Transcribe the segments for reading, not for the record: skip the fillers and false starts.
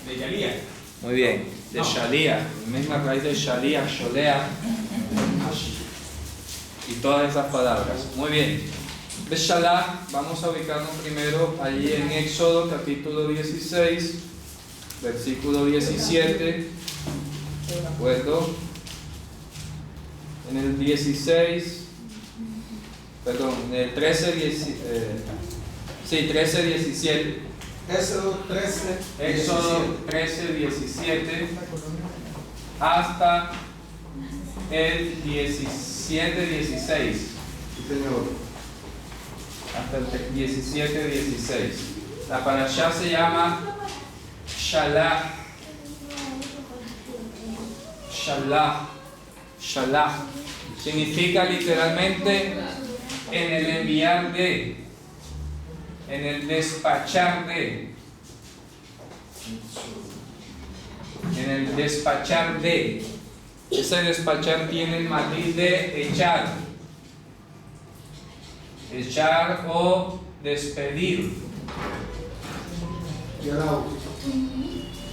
De Yalía. Muy bien, de Shalía, la misma raíz de Shalía, Sholea, y todas esas palabras. Muy bien. Beshalach, vamos a ubicarnos primero allí en Éxodo capítulo 16, versículo 17. ¿De acuerdo? En el 16, perdón, en el 13, 13, 17. Éxodo 13, Éxodo 13, 17 hasta el 17, 16. Sí, señor. Hasta el 17, 16. La parashá se llama Shalach. Shalach. Shalach. Significa literalmente en el enviar de, en el despachar de. En el despachar de. Ese despachar tiene el matiz de echar. Echar o despedir.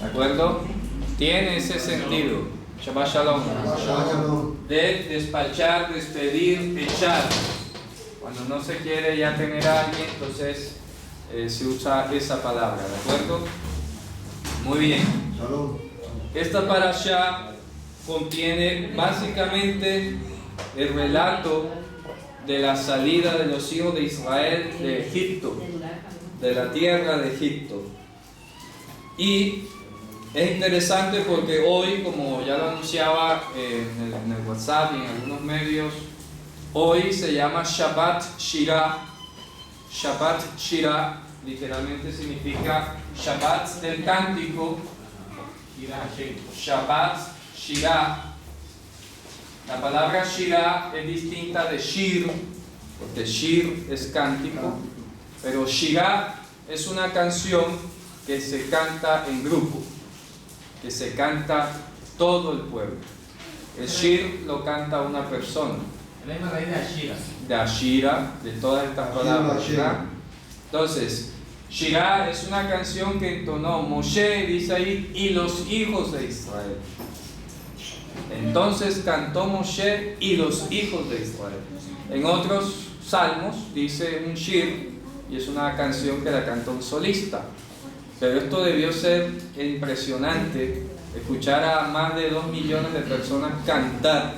¿De acuerdo? Tiene ese sentido. Shabbat Shalom. De despachar, despedir, echar. Cuando no se quiere ya tener a alguien, entonces se usa esa palabra. ¿De acuerdo? Muy bien. Esta parashá contiene básicamente el relato de la salida de los hijos de Israel de Egipto, de la tierra de Egipto. Y es interesante porque hoy, como ya lo anunciaba en el WhatsApp y en algunos medios, hoy se llama Shabbat Shirah. Shabbat Shirah literalmente significa Shabbat del cántico. Shabbat Shirah. La palabra Shirah es distinta de Shir, porque Shir es cántico, pero Shirah es una canción que se canta en grupo, que se canta todo el pueblo. El Shir lo canta una persona. La misma raíz de Ashira. De Ashira, de todas estas palabras, ¿verdad? Entonces, Shirah es una canción que entonó Moshe, dice ahí, y los hijos de Israel. Entonces cantó Moshe y los hijos de Israel. En otros salmos dice un shir, y es una canción que la cantó un solista. Pero esto debió ser impresionante, escuchar a más de 2 millones de personas cantar.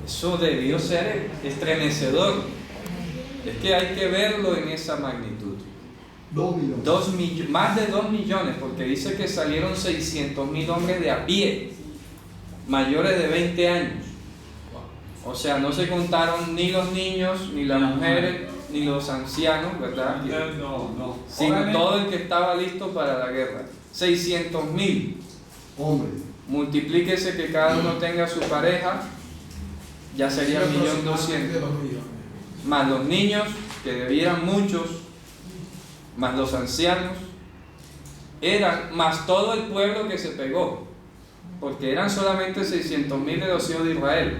Eso debió ser estremecedor. Es que hay que verlo en esa magnitud. 2 millones. Más de 2 millones, porque dice que salieron 600.000 hombres de a pie, mayores de 20 años. O sea, no se contaron ni los niños, ni las mujeres, ni los ancianos, ¿verdad? No. Sino todo el que estaba listo para la guerra. 600.000. Hombre. Multiplíquese que cada uno tenga su pareja, ya sería 1.200.000. Más los niños, que debieran muchos, más los ancianos, eran más todo el pueblo que se pegó, porque eran solamente 600.000 de los hijos de Israel,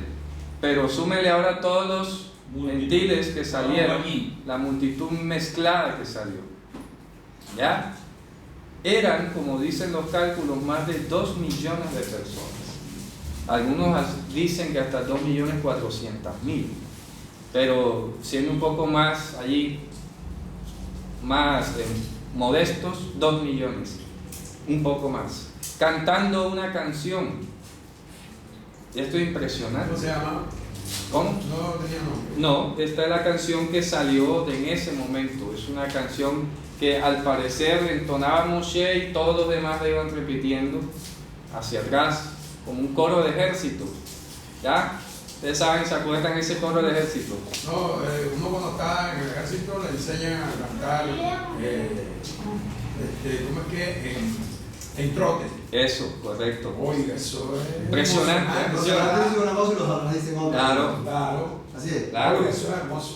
pero súmele ahora todos los gentiles que salieron, la multitud mezclada que salió, ¿ya? Eran, como dicen los cálculos, más de 2 millones de personas. Algunos dicen que hasta 2.400.000, pero siendo un poco más allí, más modestos, 2 millones, un poco más, cantando una canción. Esto es impresionante. ¿Cómo se llama? ¿Cómo? No tenía nombre. No, esta es la canción que salió en ese momento. Es una canción que al parecer entonaba Moshe y todos los demás la iban repitiendo hacia atrás, como un coro de ejército. ¿Ya? Ustedes saben, ¿se acuerdan ese coro de ejército? No, uno cuando está en el ejército le enseñan a cantar, ¿cómo es que? En trote. Eso, correcto. Oiga, eso es Impresionante. Dicen una cosa y los demás dicen otra. Claro. Claro. Así es. Claro. Oiga, eso es hermoso,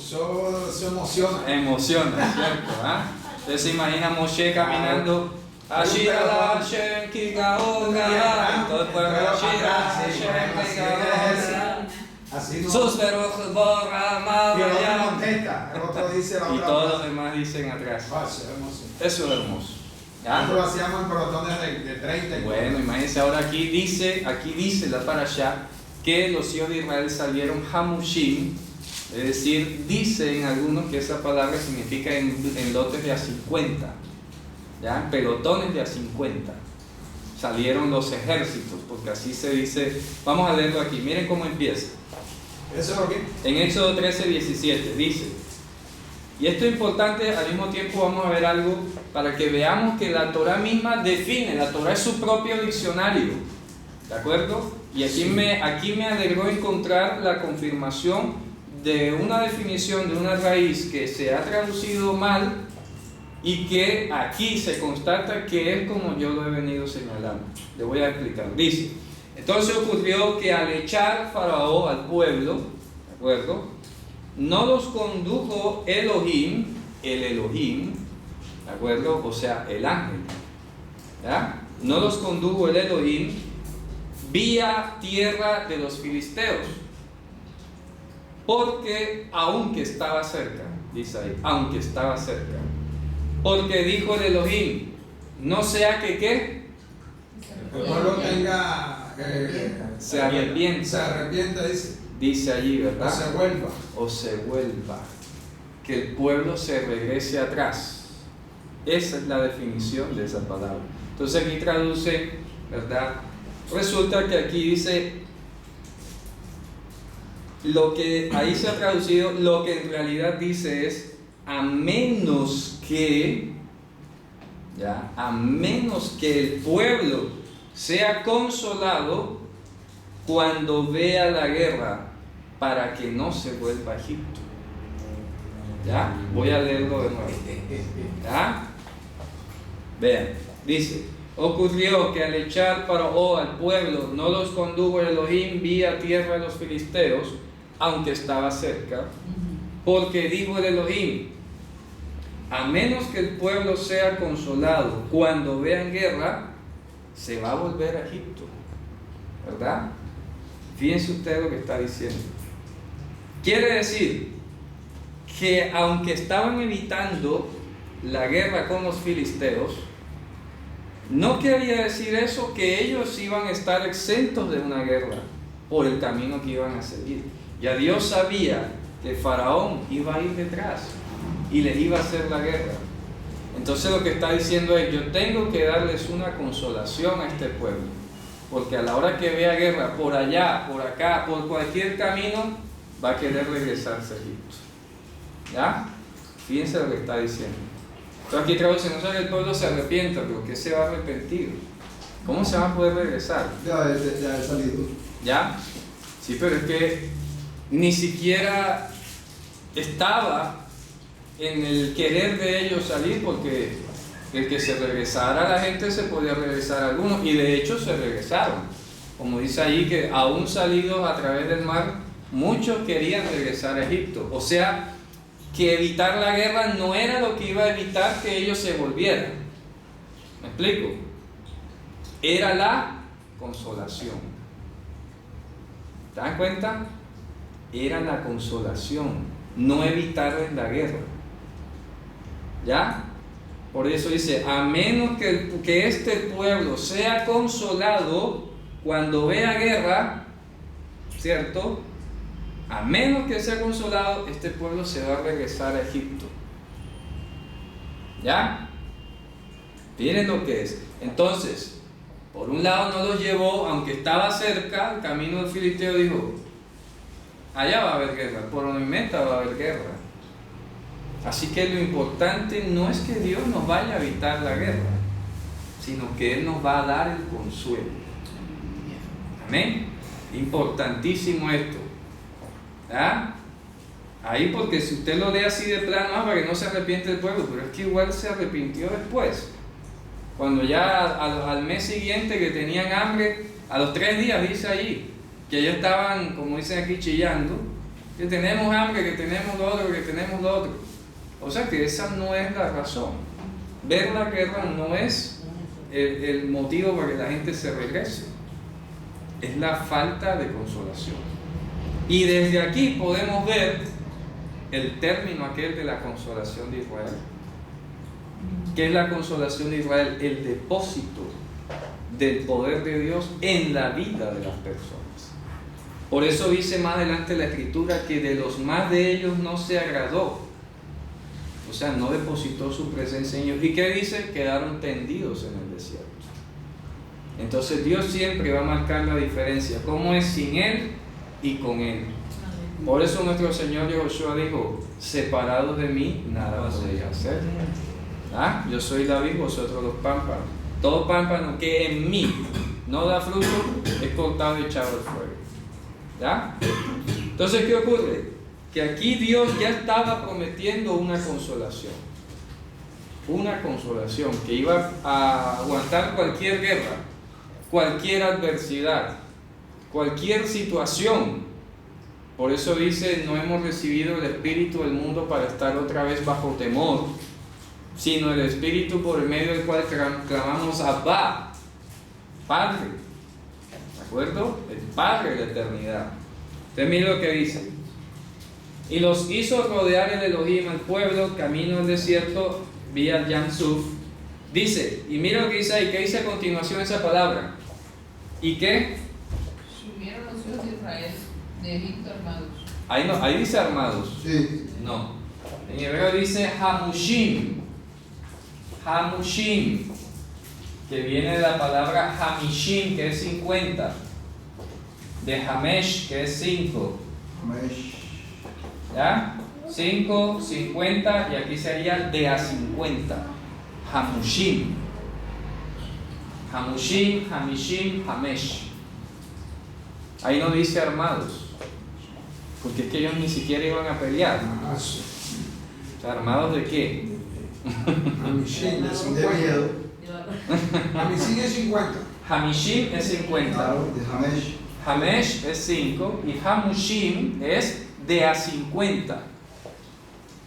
eso emociona. Emociona, ¿cierto? ¿Ah? Entonces se imagina Moshe caminando. Ashira Hashem Kikaoga. Todo el pueblo Ashira Hashem Kikaoga. Así no. Sus veros borra Y el otro madre. contesta, el otro dice la Y otra todos los frase. demás dicen atrás. Ah, eso es hermoso. Eso es hermoso. ¿Ya? Nosotros lo hacíamos en pelotones de 30 Bueno, imagínense, ahora aquí dice la parashá que los hijos de Israel salieron hamushim, es decir, dicen algunos que esa palabra significa en lotes de a 50, ¿ya? En pelotones de a 50. Salieron los ejércitos, porque así se dice. Vamos a leerlo aquí, miren cómo empieza. ¿Eso es lo que? En Éxodo 13, 17 dice, y esto es importante, al mismo tiempo vamos a ver algo para que veamos que la Torah misma define, la Torah es su propio diccionario, ¿de acuerdo? Y aquí me alegró encontrar la confirmación de una definición de una raíz que se ha traducido mal y que aquí se constata que es como yo lo he venido señalando. Le voy a explicar. Dice, entonces ocurrió que al echar Faraón al pueblo, ¿de acuerdo?, no los condujo Elohim, el Elohim, ¿de acuerdo?, o sea, el ángel, ¿ya? No los condujo el Elohim vía tierra de los filisteos, porque aunque estaba cerca, dice ahí, aunque estaba cerca, porque dijo el Elohim, no sea que ¿qué? El pueblo tenga, Se arrepienta. Se arrepienta, Dice allí, ¿verdad? O se vuelva. O se vuelva. Que el pueblo se regrese atrás. Esa es la definición de esa palabra. Entonces aquí traduce, ¿verdad? Resulta que aquí dice, lo que ahí se ha traducido, lo que en realidad dice es, a menos que, ¿ya?, a menos que el pueblo sea consolado cuando vea la guerra, para que no se vuelva a Egipto. ¿Ya? Voy a leerlo de nuevo. ¿Ya? Vean, dice, ocurrió que al echar Faraón al pueblo, no los condujo Elohim vía tierra de los filisteos, aunque estaba cerca, porque dijo el Elohim, a menos que el pueblo sea consolado cuando vean guerra, se va a volver a Egipto. ¿Verdad? Fíjense ustedes lo que está diciendo. Quiere decir que aunque estaban evitando la guerra con los filisteos, no quería decir eso que ellos iban a estar exentos de una guerra por el camino que iban a seguir. Ya Dios sabía que Faraón iba a ir detrás y les iba a hacer la guerra. Entonces lo que está diciendo es, yo tengo que darles una consolación a este pueblo, porque a la hora que vea guerra por allá, por acá, por cualquier camino, va a querer regresarse a Egipto. ¿Ya? Fíjense lo que está diciendo. Entonces aquí traduce, no sea que el pueblo se arrepienta, pero ¿qué se va a arrepentir? ¿Cómo se va a poder regresar? Ya he salido. ¿Ya? Sí, pero es que ni siquiera estaba en el querer de ellos salir, porque el que se regresara la gente se podía regresar algunos, y de hecho se regresaron. Como dice ahí que aún salidos a través del mar, muchos querían regresar a Egipto. O sea, que evitar la guerra no era lo que iba a evitar que ellos se volvieran. ¿Me explico? Era la consolación. ¿Te das cuenta? Era la consolación, no evitarles la guerra. ¿Ya? Por eso dice, a menos que este pueblo sea consolado cuando vea guerra, ¿cierto? A menos que sea consolado, este pueblo se va a regresar a Egipto. ¿Ya? Miren lo que es. Entonces, por un lado no los llevó, aunque estaba cerca, el camino del filisteo dijo, allá va a haber guerra, por mi meta va a haber guerra. Así que lo importante no es que Dios nos vaya a evitar la guerra, sino que Él nos va a dar el consuelo. Amén. Importantísimo esto. ¿Ah? Ahí, porque si usted lo lee así de plano, para que no se arrepiente el pueblo, pero es que igual se arrepintió después. Cuando ya al mes siguiente que tenían hambre, a los 3 días dice allí, que ya estaban, como dicen aquí, chillando, que tenemos hambre, que tenemos lo otro, que tenemos lo otro. O sea que esa no es la razón. Ver la guerra no es el motivo para que la gente se regrese. Es la falta de consolación. Y desde aquí podemos ver el término aquel de la consolación de Israel. ¿Qué es la consolación de Israel? El depósito del poder de Dios en la vida de las personas. Por eso dice más adelante la Escritura que de los más de ellos no se agradó. O sea, no depositó su presencia en ellos. ¿Y qué dice? Quedaron tendidos en el desierto. Entonces Dios siempre va a marcar la diferencia. ¿Cómo es sin Él y con Él? Por eso nuestro Señor Yahushua dijo: separados de mí, nada podéis hacer. ¿Ah? Yo soy la vid, vosotros los pámpanos. Todo pámpano que en mí no da fruto es cortado y echado al fuego. ¿Ya? Entonces, ¿qué ocurre? Que aquí Dios ya estaba prometiendo una consolación. Una consolación que iba a aguantar cualquier guerra, cualquier adversidad, cualquier situación. Por eso dice: no hemos recibido el espíritu del mundo para estar otra vez bajo temor, sino el espíritu por el medio del cual clamamos Abba, Padre. ¿De acuerdo? El Padre de la eternidad. Entonces mire lo que dice: y los hizo rodear el Elohim al pueblo, camino al desierto, vía Yamsuf. Dice, y mira lo que dice ahí, ¿qué dice a continuación esa palabra? ¿Y qué? Subieron los hijos de Israel de Egipto armados. Ahí no, ahí dice armados. Sí. No. En hebreo dice Hamushim. Hamushim, que viene de la palabra Hamishim, que es 50. De Hamesh, que es 5. ¿Ya? 5, 50, y aquí sería de a 50. Hamushim. Hamushim, Hamishim, Hamesh. Ahí no dice armados, porque es que ellos ni siquiera iban a pelear. ¿Armados de qué? Hamishim de De 50. miedo. Hamishim es 50. Hamishim es 50. Claro, de Hamesh. Hamesh es 5 y Hamushim es de a 50.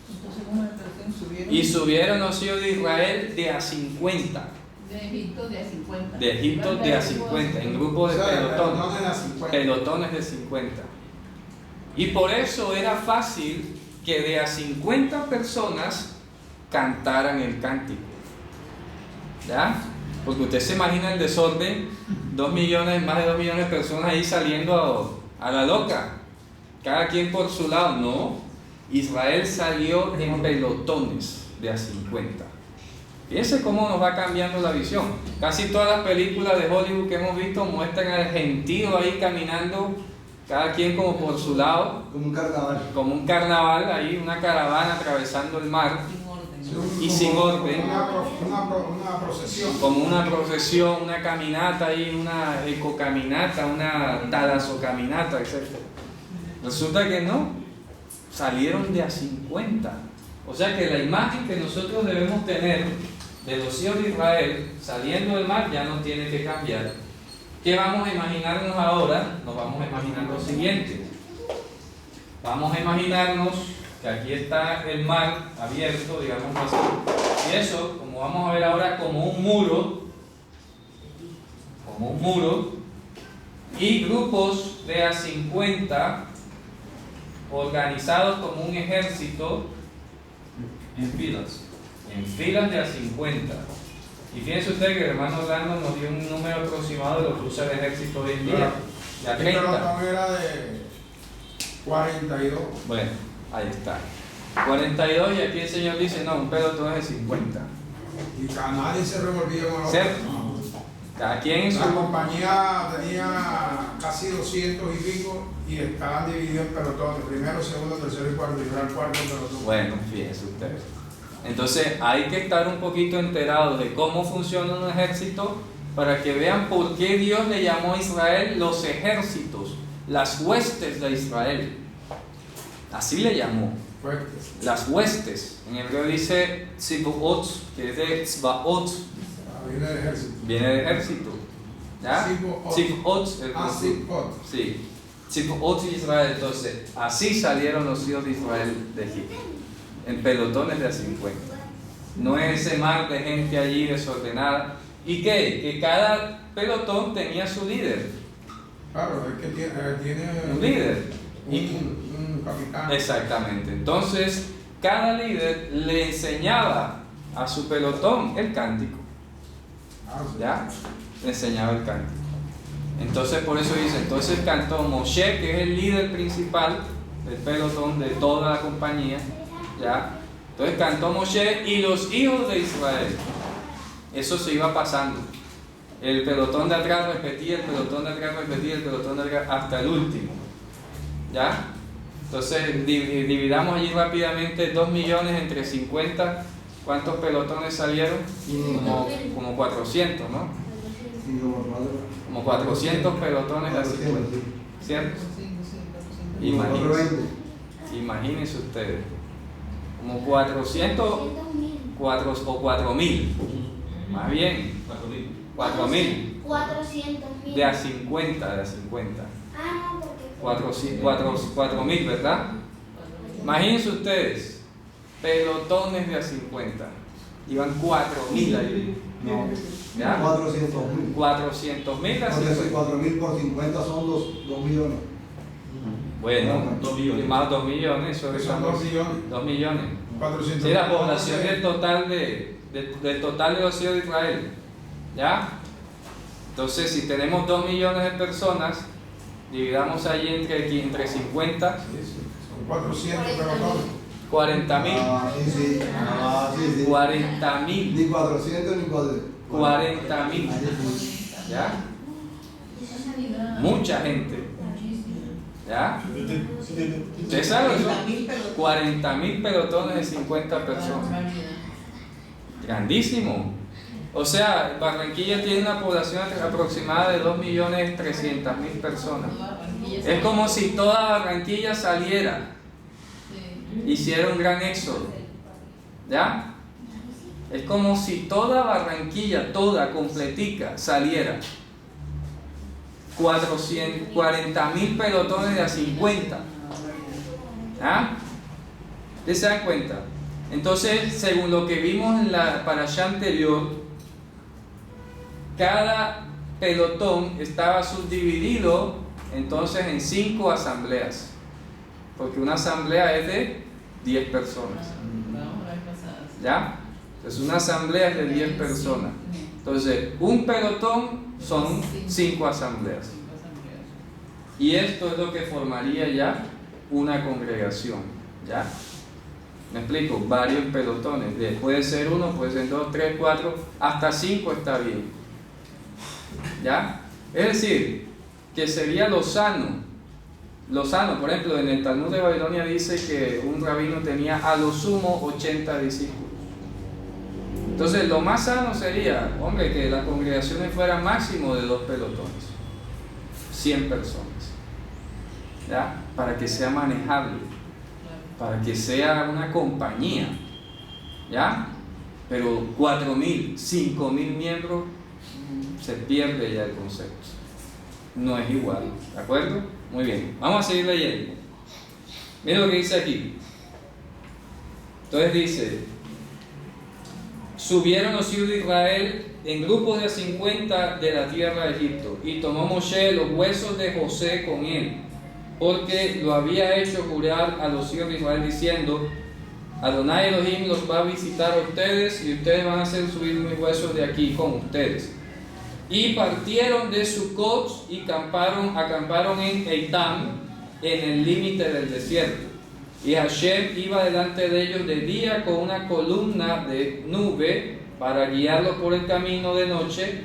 Entonces, ¿cómo la traducción subieron? Y subieron los hijos de Israel de a 50. De Egipto de a 50. De Egipto de a 50, en grupos de O sea, pelotones. no de las 50. Pelotones de 50. Y por eso era fácil que de a 50 personas cantaran el cántico. ¿Ya? Porque usted se imagina el desorden, 2 millones, más de 2 millones de personas ahí saliendo a la loca, cada quien por su lado. No, Israel salió en pelotones de a 50. Fíjense cómo nos va cambiando la visión. Casi todas las películas de Hollywood que hemos visto muestran al gentío ahí caminando, cada quien como por su lado, Como un carnaval. como un carnaval, ahí una caravana atravesando el mar, Sin orden. y sin orden. Una procesión. como una procesión, una caminata ahí, una ecocaminata, una talazocaminata, etc. Resulta que no, salieron de a 50. O sea que la imagen que nosotros debemos tener de los hijos de Israel saliendo del mar ya no tiene que cambiar. ¿Qué vamos a imaginarnos ahora? Nos vamos a imaginar lo siguiente. Vamos a imaginarnos que aquí está el mar abierto, digamos así, y eso, como vamos a ver ahora, como un muro, y grupos de a 50 organizados como un ejército En filas. en filas de a 50. Y fíjense usted que el hermano Orlando nos dio un número aproximado de lo que usa el ejército hoy en día, de a Este 30. pelotón era de 42. Bueno, ahí está. 42, y aquí el Señor dice, no, un pelotón es de 50. Y nadie se revolvía con los ¿Cierto? otros. Cada quien en su... La compañía tenía casi 200 y pico y estaban divididos en pelotones, primero, segundo, tercero y cuarto, y yo era el cuarto pelotón. Bueno, fíjense ustedes. Entonces hay que estar un poquito enterados de cómo funciona un ejército para que vean por qué Dios le llamó a Israel los ejércitos, las huestes de Israel. Así le llamó, Fuertes. las huestes. En hebreo dice Tzibuot, que es de Tzbaot, Viene el ejército. viene de ejército. ¿Ya? Tzibuot. Tzibot, el Tzibuot. sí. Tzibot y Israel. Entonces, así salieron los hijos de Israel de Egipto, en pelotones de a 50. No es ese mar de gente allí desordenada. ¿Y qué? Que cada pelotón tenía su líder. Claro, es que tiene Un líder. un capitán. Exactamente. Entonces, cada líder le enseñaba a su pelotón el cántico. Ah, sí. ¿Ya? le enseñaba el canto. Entonces por eso dice, entonces cantó Moshe, que es el líder principal del pelotón de toda la compañía, ¿ya? Entonces cantó Moshe y los hijos de Israel. Eso se iba pasando. El pelotón de atrás repetía, el pelotón de atrás repetía, el pelotón de atrás hasta el último, ¿ya? Entonces dividamos allí rápidamente 2 millones entre 50. ¿Cuántos pelotones salieron? Como 400, ¿no? Como 400 pelotones de 50, ¿cierto? Imagínense ustedes, como 400 o 4.000, más bien 4.000 400.000 de a 50, 4.000, ¿verdad? Imagínense ustedes, pelotones de a 50, iban 4.000 ahí. No, ¿Ya? 400.000. 400.000 a Porque 50. 4.000 por 50 son 2 millones. Bueno, 2 millones. más 2 millones, eso Son 2 millones. 2 millones. 400. Sí, la población del total del total de los hijos de Israel. ¿Ya? Entonces, si tenemos 2 millones de personas, dividamos ahí entre 50, Son 400 pelotones. 40.000. Sí. 40.000. Ni 400 ni 40.000. ¿Ya? Mucha gente. ¿Ya? ¿Ustedes saben eso? 40.000 pelotones de 50 personas. Grandísimo. O sea, Barranquilla tiene una población aproximada de 2.300.000 personas. Es como si toda Barranquilla saliera, hiciera un gran éxodo. ¿Ya? Es como si toda Barranquilla, toda completica, saliera. 40.000 pelotones de a 50. ¿Ah? ¿Ustedes se dan cuenta? Entonces, según lo que vimos en la parashá anterior, cada pelotón estaba subdividido entonces en 5 asambleas, porque una asamblea es de 10 personas. ¿Ya? Entonces una asamblea es de 10 personas. Entonces un pelotón son 5 asambleas. Y esto es lo que formaría ya una congregación. ¿Ya? ¿Me explico? Varios pelotones. Puede ser 1, puede ser 2, 3, 4, hasta 5 está bien. ¿Ya? Es decir, que sería lo sano. Lo sano, por ejemplo, en el Talmud de Babilonia dice que un rabino tenía a lo sumo 80 discípulos. Entonces, lo más sano sería, hombre, que las congregaciones fueran máximo de 2 pelotones, 100 personas, ¿ya? Para que sea manejable, para que sea una compañía, ¿ya? Pero 4.000, 5.000 miembros, se pierde ya el concepto. No es igual, ¿de acuerdo? Muy bien, vamos a seguir leyendo. Miren lo que dice aquí. Entonces dice: subieron los hijos de Israel en grupos de 50 de la tierra de Egipto, y tomó Moshe los huesos de José con él, porque lo había hecho jurar a los hijos de Israel diciendo: Adonai Elohim los va a visitar a ustedes, y ustedes van a hacer subir mis huesos de aquí con ustedes. Y partieron de Sucot y acamparon en Eitam, en el límite del desierto. Y Hashem iba delante de ellos de día con una columna de nube para guiarlos por el camino de noche,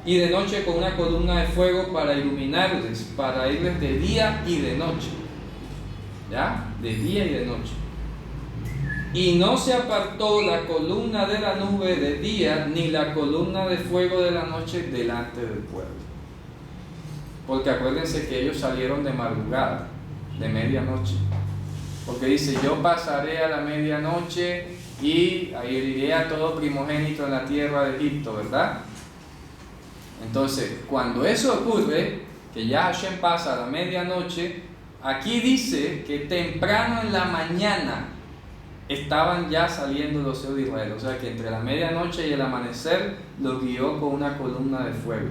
y de noche con una columna de fuego para iluminarles, para irles de día y de noche. ¿Ya? De día y de noche. Y no se apartó la columna de la nube de día, ni la columna de fuego de la noche delante del pueblo. Porque acuérdense que ellos salieron de madrugada, de medianoche. Porque dice: yo pasaré a la medianoche y heriré a todo primogénito en la tierra de Egipto, ¿verdad? Entonces, cuando eso ocurre, que ya Hashem pasa a la medianoche, aquí dice que temprano en la mañana estaban ya saliendo los hijos de Israel. O sea que entre la medianoche y el amanecer los guió con una columna de fuego.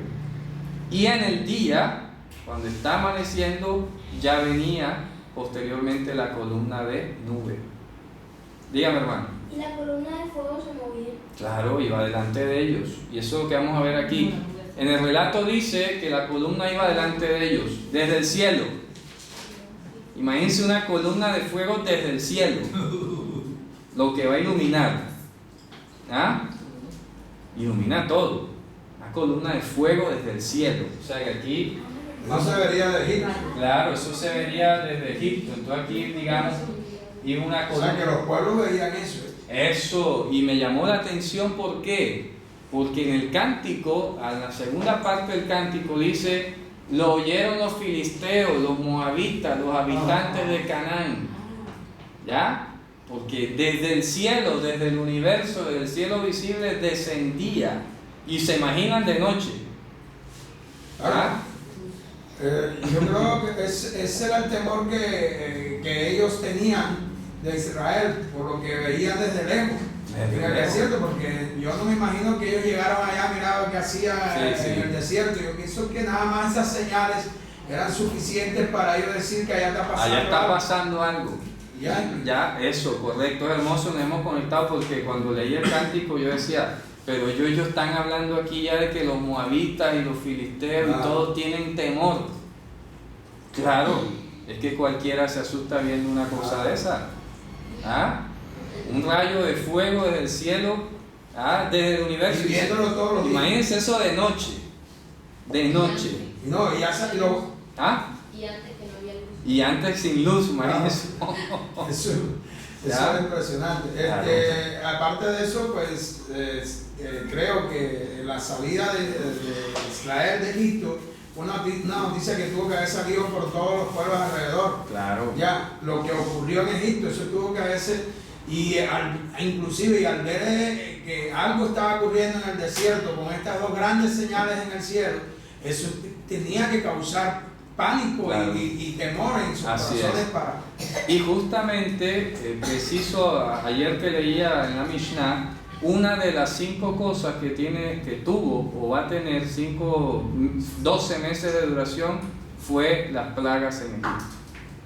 Y en el día, cuando está amaneciendo, ya venía posteriormente la columna de nube. Dígame, hermano. Y la columna de fuego se movía. Claro, iba delante de ellos. Y eso es lo que vamos a ver aquí. En el relato dice que la columna iba delante de ellos, desde el cielo. Imagínense una columna de fuego desde el cielo, lo que va a iluminar. ¿Ah? Ilumina todo. Una columna de fuego desde el cielo. O sea que aquí... No se vería de Egipto. Claro, eso se vería desde Egipto. Entonces aquí, digamos, iba una O columna... sea que los pueblos veían eso. Eso, y me llamó la atención, ¿por qué? Porque en el cántico, en la segunda parte del cántico dice, lo oyeron los filisteos, los moabitas, los habitantes de Canaán. ¿Ya? Porque desde el cielo, desde el universo, desde el cielo visible, descendía. Y se imaginan de noche. ¿Ah? Yo creo que ese era el temor que ellos tenían de Israel, por lo que veían desde lejos en el desierto, porque yo no me imagino que ellos llegaron allá, mira lo que hacía en el desierto. Yo pienso que nada más esas señales eran suficientes para ellos decir que allá está pasando Allá está algo. pasando algo. Ya, eso, correcto, es hermoso, nos hemos conectado porque cuando leí el cántico yo decía, pero ellos están hablando aquí ya de que los moabitas y los filisteos y todos tienen temor. Claro, es que cualquiera se asusta viendo una cosa de esa. ¿Ah? Un rayo de fuego desde el cielo, desde el universo. Y viéndolo todos los días. Imagínense eso de noche. De noche. No, y ya salió. ¿Ah? Y antes que no había luz. Y antes sin luz, imagínense. Eso es impresionante. Claro. Aparte de eso, pues creo que la salida de Israel de Egipto fue una noticia que tuvo que haber salido por todos los pueblos alrededor. Claro. Ya, lo que ocurrió en Egipto, eso tuvo que haberse, inclusive al ver que algo estaba ocurriendo en el desierto con estas dos grandes señales en el cielo, eso tenía que causar pánico, claro, y temor en sus corazones para... Y justamente, preciso, ayer que leía en la Mishnah, una de las 5 cosas que tuvo o va a tener 12 meses de duración fue las plagas en Egipto.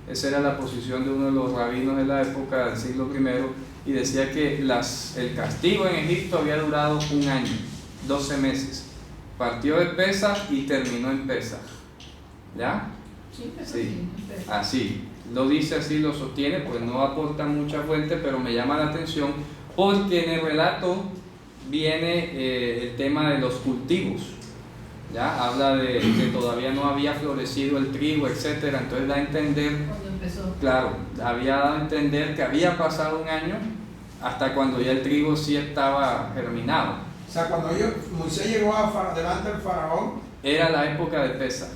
Esa era la posición de uno de los rabinos de la época del siglo I, y decía que el castigo en Egipto había durado un año, 12 meses. Partió de Pesaj y terminó en Pesaj. ¿Ya? Sí, así, lo dice así, lo sostiene, pues no aporta mucha fuente, pero me llama la atención porque en el relato viene el tema de los cultivos. ¿Ya? Habla de que todavía no había florecido el trigo, etcétera. Entonces da a entender, cuando empezó, claro, había dado a entender que había pasado un año hasta cuando ya el trigo sí estaba germinado. O sea, cuando Moisés llegó delante del faraón, era la época de Pesaj.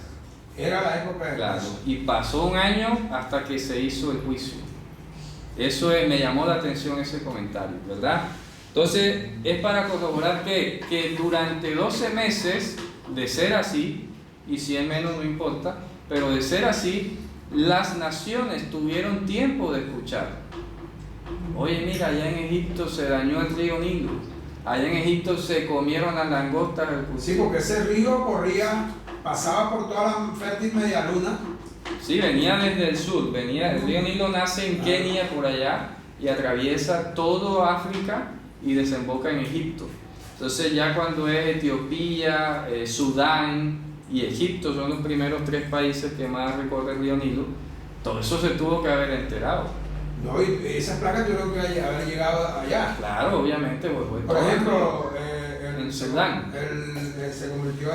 Era la época de claro, Pesaj. y pasó un año hasta que se hizo el juicio. Eso me llamó la atención ese comentario, ¿verdad? Entonces, es para corroborar que durante 12 meses, de ser así, y si es menos no importa, pero de ser así, las naciones tuvieron tiempo de escuchar. Oye, mira, allá en Egipto se dañó el río Nilo, allá en Egipto se comieron las langostas del cultivo. Sí, porque ese río pasaba por toda la fértil media luna. Sí, venía desde el sur, el río Nilo nace en Kenia por allá y atraviesa todo África y desemboca en Egipto. Entonces ya cuando es Etiopía, Sudán y Egipto son los primeros 3 países que más recorre el río Nilo, todo eso se tuvo que haber enterado. No, y esas placas tuvieron que haber llegado allá. Claro, obviamente. Por ejemplo, en Sudán se convirtió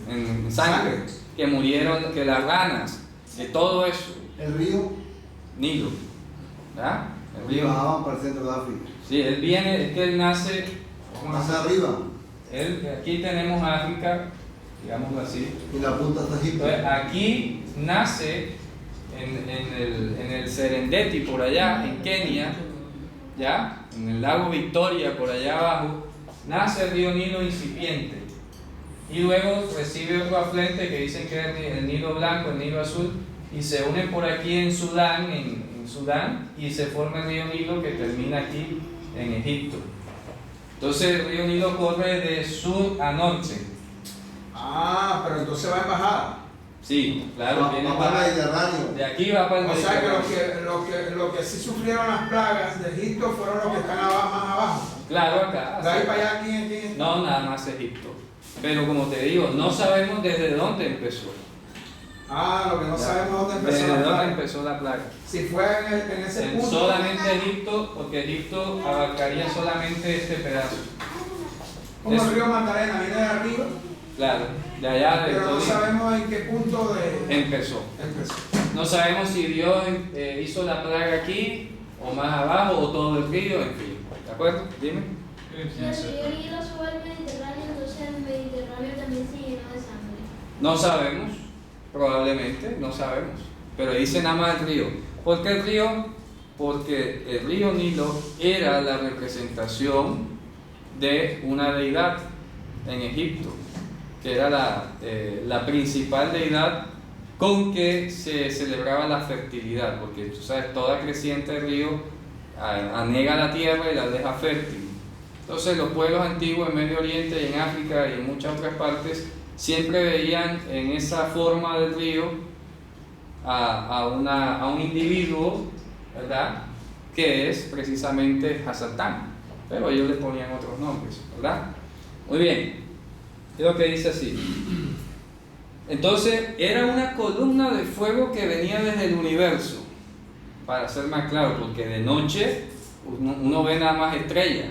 en sangre, que murieron, que las ranas, que todo eso. El río. Nilo, ¿verdad? El río. Bajaban para el centro de África. Sí, él viene, es que él nace. Más arriba. Aquí tenemos África, digámoslo así. Y la punta está Egipto. Entonces, aquí nace en el Serengeti, por allá, en Kenia, ¿ya? En el lago Victoria, por allá abajo, nace el río Nilo incipiente. Y luego recibe otro afluente que dicen que es el Nilo Blanco, el Nilo Azul, y se unen por aquí en Sudán, y se forma el río Nilo que termina aquí en Egipto. Entonces el río Nilo corre de sur a norte. Ah, pero entonces va en bajada. Sí, claro, viene va para el Mediterráneo. de aquí va para el O sea Mediterráneo. que los que sí sufrieron las plagas de Egipto fueron los que están más abajo. Claro, acá. De ahí para allá, ¿quién? No, nada más Egipto. Pero como te digo, no sabemos desde dónde empezó. Lo que no Ya. sabemos dónde empezó Desde la dónde plaga. empezó la plaga. Si fue en ese punto. Solamente Egipto, porque Egipto abarcaría solamente este pedazo. Como Eso. el río Magdalena viene de arriba, Claro, de allá de pero no todo sabemos en qué punto empezó. empezó. No sabemos si Dios hizo la plaga aquí, o más abajo, o todo el río, en fin. ¿De acuerdo? Dime. Si el río Nilo sube al Mediterráneo, entonces el Mediterráneo también se llenó de sangre. No sabemos, probablemente, no sabemos. Pero dice nada más el río. ¿Por qué el río? Porque el río Nilo era la representación de una deidad en Egipto, que era la principal deidad con que se celebraba la fertilidad, porque tú sabes, toda creciente río anega la tierra y la deja fértil. Entonces los pueblos antiguos en Medio Oriente y en África y en muchas otras partes siempre veían en esa forma del río a un individuo, ¿verdad?, que es precisamente Hasatán, pero ellos le ponían otros nombres, ¿verdad? Muy bien, creo que dice así. Entonces era una columna de fuego que venía desde el universo, para ser más claro, porque de noche uno ve nada más estrellas,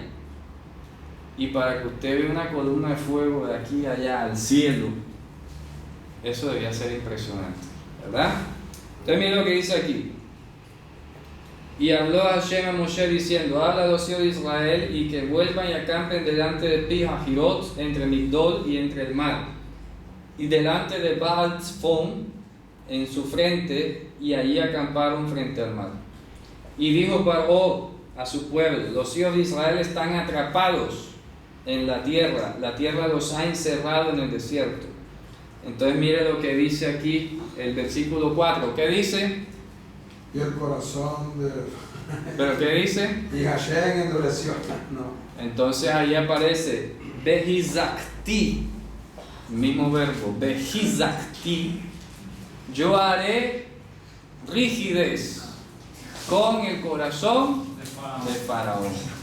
y para que usted vea una columna de fuego de aquí a allá al cielo, eso debía ser impresionante, ¿verdad? Entonces miren lo que dice aquí. Y habló Hashem a Moshe diciendo: habla a los hijos de Israel y que vuelvan y acampen delante de Pi-Hahirot, entre Migdol y entre el mar, y delante de Baal-Tzfon en su frente, y allí acamparon frente al mar. Y dijo Paró a su pueblo: los hijos de Israel están atrapados en la tierra los ha encerrado en el desierto. Entonces mire lo que dice aquí el versículo 4. ¿Qué dice? Y el corazón de. ¿Pero qué dice? Y Hashem endureció. No. Entonces ahí aparece Behizakti, mismo verbo, Behizakti, yo haré rigidez con el corazón de Faraón.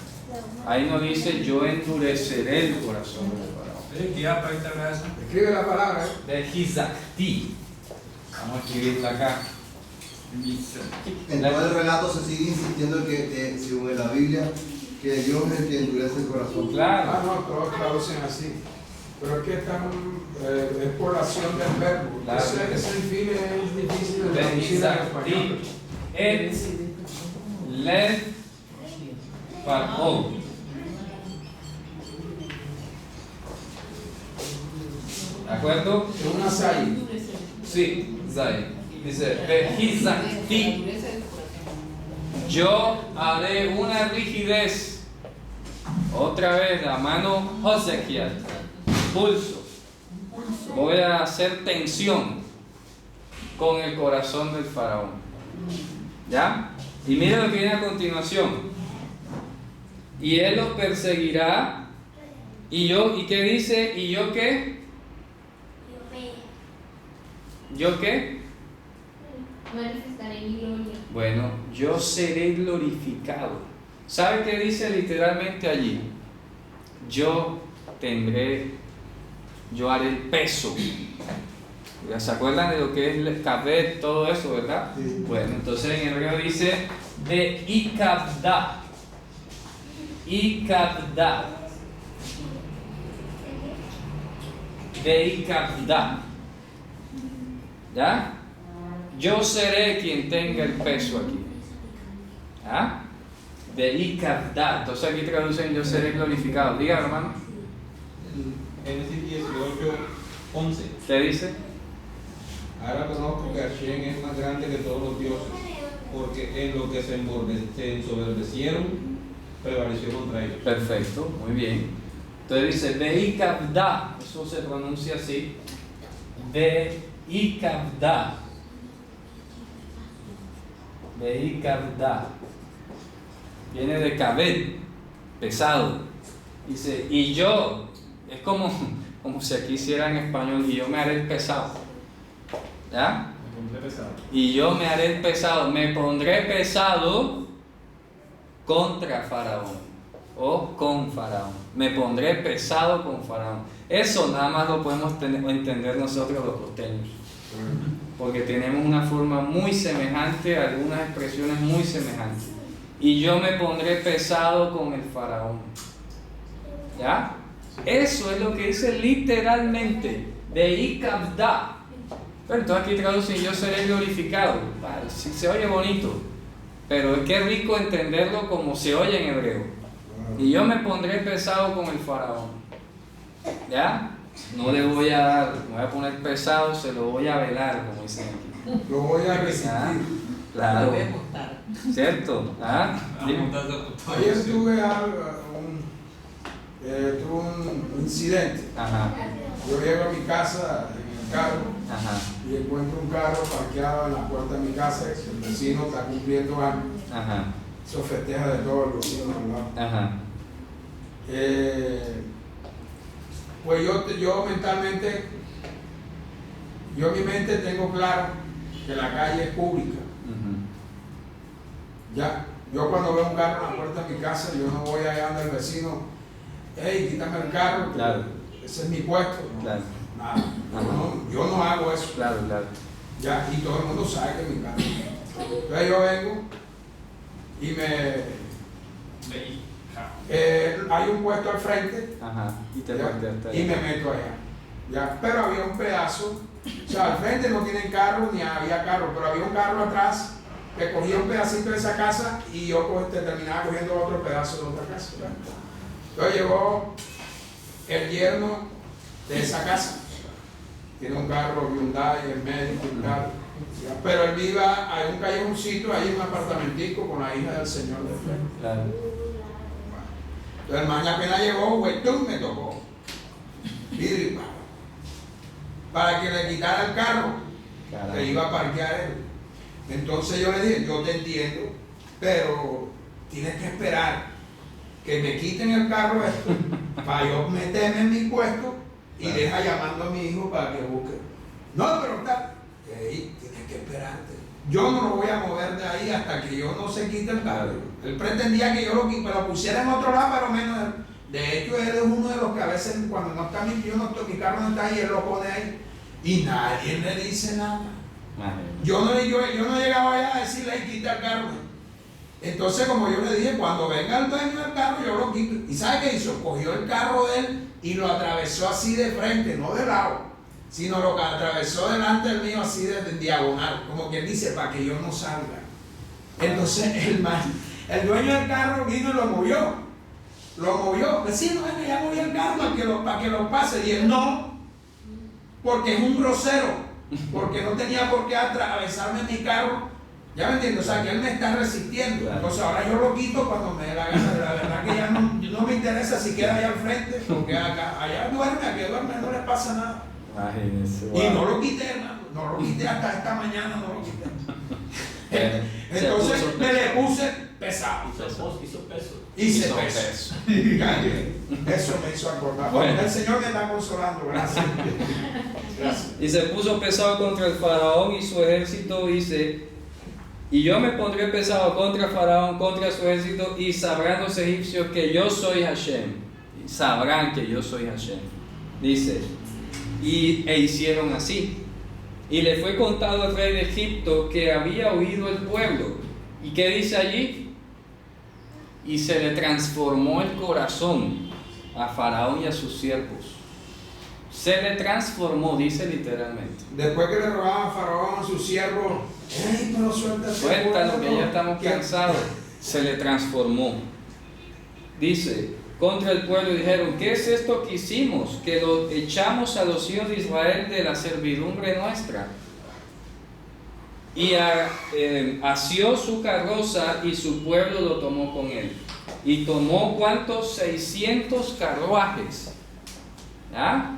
Ahí no dice yo endureceré el corazón de Faraón. ¿Qué apa esta casa? Escribe la palabra. Behizakti. Vamos a escribirla acá. En todo el relato se sigue insistiendo que según la Biblia, que Dios es el que endurece el corazón. Claro. No, todos traducen así. Pero es que es por la acción del verbo. Claro. Ese fin es difícil de traducir en Behizakti español. et le Faraón. ¿De acuerdo? Es una saída. Sí, Zay. Dice, Behizakti, yo haré una rigidez. Otra vez, la mano Josequiat, pulso. Voy a hacer tensión con el corazón del faraón. ¿Ya? Y mira lo que viene a continuación. Y él los perseguirá. ¿Y qué dice? ¿Y yo qué? ¿Yo qué? Manifestaré mi gloria. Bueno, yo seré glorificado. ¿Sabe qué dice literalmente allí? Yo haré el peso. ¿Ya se acuerdan de lo que es el kabet, todo eso, verdad? Sí. Bueno, entonces en hebreo dice de ikabda. Ikabda. De ikabda. ¿Ya? Yo seré quien tenga el peso aquí. ¿Ah? De ikabda. Entonces aquí traducen yo seré glorificado. Diga, hermano. Génesis 18, 11. ¿Qué dice? Ahora conozco que Hashem es más grande que todos los dioses, porque en lo que se ensoberbecieron, prevaleció contra ellos. Perfecto, muy bien. Entonces dice de ikabda. Eso se pronuncia así. De ikabda. De ikabda. Viene de kabed, pesado. Dice, y yo, es como si aquí hiciera en español, y yo me haré el pesado. ¿Ya? Y yo me haré el pesado, me pondré pesado contra Faraón. o con Faraón. Me pondré pesado con Faraón. Eso nada más lo podemos entender nosotros los costeños, porque tenemos una forma muy semejante, algunas expresiones muy semejantes. Y yo me pondré pesado con el Faraón. ¿Ya? Eso es lo que dice literalmente, de Ikabda. Pero entonces aquí traduce: yo seré glorificado. Vale, sí, se oye bonito, pero es que es rico entenderlo como se oye en hebreo. Y yo me pondré pesado con el Faraón. ¿Ya? No le voy a dar, me voy a poner pesado, se lo voy a velar, como dicen aquí. Lo voy a resistir. ¿Ya? Lo Claro, voy a contar. ¿cierto? ¿Ah? Ayer tuve un incidente. Ajá, Yo llego a mi casa en el carro ajá, y encuentro un carro parqueado en la puerta de mi casa. El vecino está cumpliendo años. ajá, Eso festeja de todos los vecinos al lado. ajá. Pues yo mentalmente, yo en mi mente tengo claro que la calle es pública. Ujú. Ya, yo cuando veo un carro en la puerta de mi casa, yo no voy allá donde el vecino, hey, quítame el carro, Claro. ese es mi puesto. No, Claro. nada, yo no hago eso. Claro, claro. Ya, y todo el mundo sabe que es mi carro. Entonces yo vengo y hay un puesto al frente. Ajá. Y te Ya, volteaste y ahí. me meto allá. Ya, pero había un pedazo, o sea, al frente no tienen carro ni había carro, pero había un carro atrás que cogía un pedacito de esa casa y yo terminaba cogiendo otro pedazo de otra casa. ¿Verdad? Entonces llegó el yerno de esa casa, tiene un carro Hyundai, el médico, un carro, ya, pero él viva, hay un callejoncito, hay un apartamentico con la hija del señor de frente. Claro. Entonces el man apenas llegó, güey, ¡tum! Me tocó vidrio para que le quitara el carro que iba a parquear él. Entonces yo le dije: yo te entiendo, pero tienes que esperar que me quiten el carro esto para yo meterme en mi puesto y deja llamando a mi hijo para que busque. No, pero está, tienes que esperarte. Yo no lo voy a mover de ahí hasta que yo no se quite el carro. Él pretendía que yo lo pusiera en otro lado, pero menos. De hecho, él es uno de los que a veces cuando no está mi carro no está ahí, él lo pone ahí. Y nadie le dice nada. Yo no llegaba allá a decirle: ahí quita el carro. Entonces, como yo le dije, cuando venga el dueño del carro, yo lo quito. ¿Y sabe qué hizo? Cogió el carro de él y lo atravesó así de frente, no de lado, sino lo atravesó delante del mío así de diagonal, como quien dice, para que yo no salga. Entonces el dueño del carro vino y lo movió. Vecino, venga, ya movió el carro para que lo pase. Y él no, porque es un grosero, porque no tenía por qué atravesarme mi carro. ¿Ya me entiendes? O sea, que él me está resistiendo. Claro. Entonces ahora yo lo quito cuando me dé la gana. La verdad que ya no me interesa si queda allá al frente, porque allá duerme, no le pasa nada. Imagínese. Y no lo quité, hermano, no lo quité hasta esta mañana, no lo quité. Entonces me le puse pesado. Hice peso. Ya, eso me hizo acordar. Bueno. El Señor me está consolando, gracias. Gracias. Y se puso pesado contra el Faraón y su ejército, dice: y yo me pondré pesado contra Faraón, contra su ejército, y sabrán los egipcios que yo soy Hashem. Y sabrán que yo soy Hashem. Dice: e hicieron así. Y le fue contado al rey de Egipto que había huido el pueblo. ¿Y qué dice allí? Y se le transformó el corazón a Faraón y a sus siervos. Se le transformó, dice literalmente. Después que le robaban a Faraón a sus siervos, ¡ey, pero suéltate! Suéltalo, que ya estamos cansados. Se le transformó. Dice: contra el pueblo dijeron: ¿qué es esto que hicimos? Que lo echamos a los hijos de Israel de la servidumbre nuestra. Y asió su carroza y su pueblo lo tomó con él. Y tomó ¿cuántos? 600 carruajes. ¿Ah?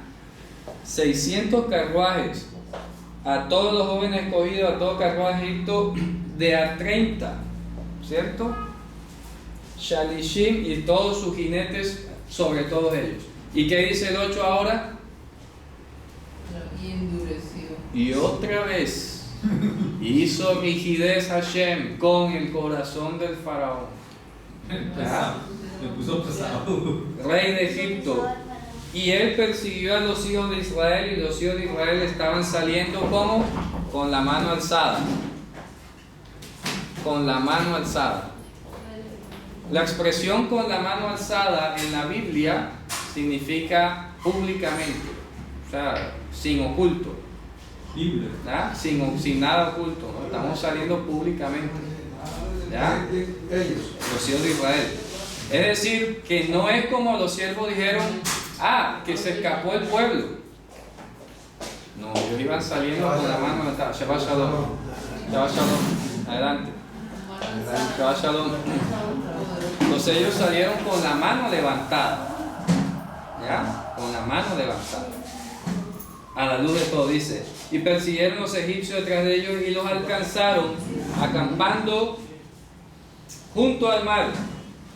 600 carruajes. A todos los jóvenes escogidos, a todo carruaje de Egipto, de a 30. ¿Cierto? Shalishim y todos sus jinetes sobre todos ellos. ¿Y qué dice el 8 ahora? Y endureció. Y otra vez hizo rigidez Hashem con el corazón del faraón. ¿Ya? Me puso pesado. rey de Egipto. Y él persiguió a los hijos de Israel, y los hijos de Israel estaban saliendo como con la mano alzada. Con la mano alzada. La expresión con la mano alzada en la Biblia significa públicamente, o sea, sin oculto, Libre. ¿ya? Sin nada oculto, ¿no? Estamos saliendo públicamente, ¿ya? Ellos. Los hijos de Israel. Es decir, que no es como los siervos dijeron, que se escapó el pueblo. No, ellos iban saliendo con la mano alzada. Shabbat Shalom. Shabbat Shalom. Adelante. Shabbat Shalom. Entonces ellos salieron con la mano levantada. ¿Ya? Con la mano levantada. A la luz de todo, dice. Y persiguieron los egipcios detrás de ellos y los alcanzaron acampando junto al mar.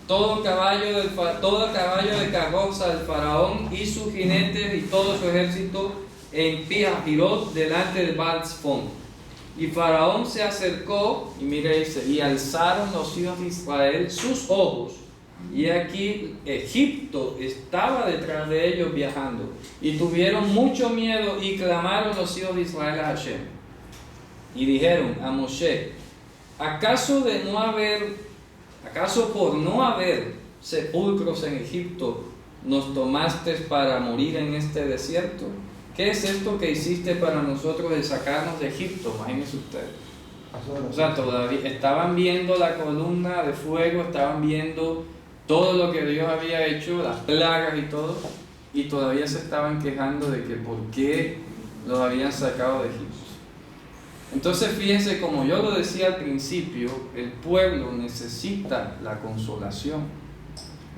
Todo caballo de carroza del faraón y sus jinetes y todo su ejército en Pi-Hahirot delante de Baal-Zephón. Y Faraón se acercó, y mire, dice, y alzaron los hijos de Israel sus ojos, y aquí Egipto estaba detrás de ellos viajando, y tuvieron mucho miedo, y clamaron los hijos de Israel a Hashem, y dijeron a Moshe, ¿acaso por no haber sepulcros en Egipto, nos tomaste para morir en este desierto? ¿Qué es esto que hiciste para nosotros de sacarnos de Egipto? Imagínense ustedes. O sea, todavía estaban viendo la columna de fuego, estaban viendo todo lo que Dios había hecho, las plagas y todo, y todavía se estaban quejando de que por qué los habían sacado de Egipto. Entonces fíjense, como yo lo decía al principio, el pueblo necesita la consolación.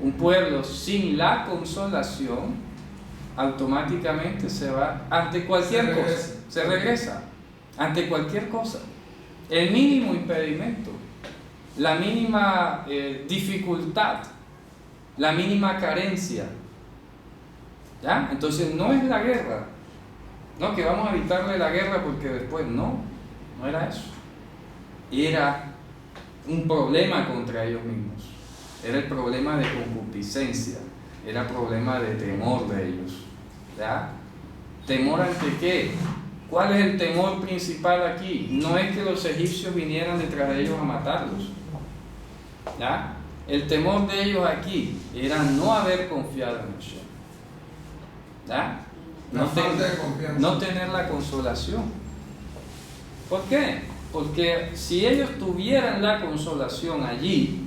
Un pueblo sin la consolación automáticamente se va ante cualquier cosa, se regresa ante cualquier cosa. El mínimo impedimento, la mínima dificultad, la mínima carencia, ¿ya? Entonces no es la guerra, no que vamos a evitarle la guerra porque después no era eso, era un problema contra ellos mismos, era el problema de concupiscencia, era problema de temor de ellos, ¿ya? ¿Temor ante qué? ¿Cuál es el temor principal aquí? No es que los egipcios vinieran detrás de ellos a matarlos, ¿ya? El temor de ellos aquí era no haber confiado en Hashem, ¿ya? No tener la consolación. ¿Por qué? Porque si ellos tuvieran la consolación allí,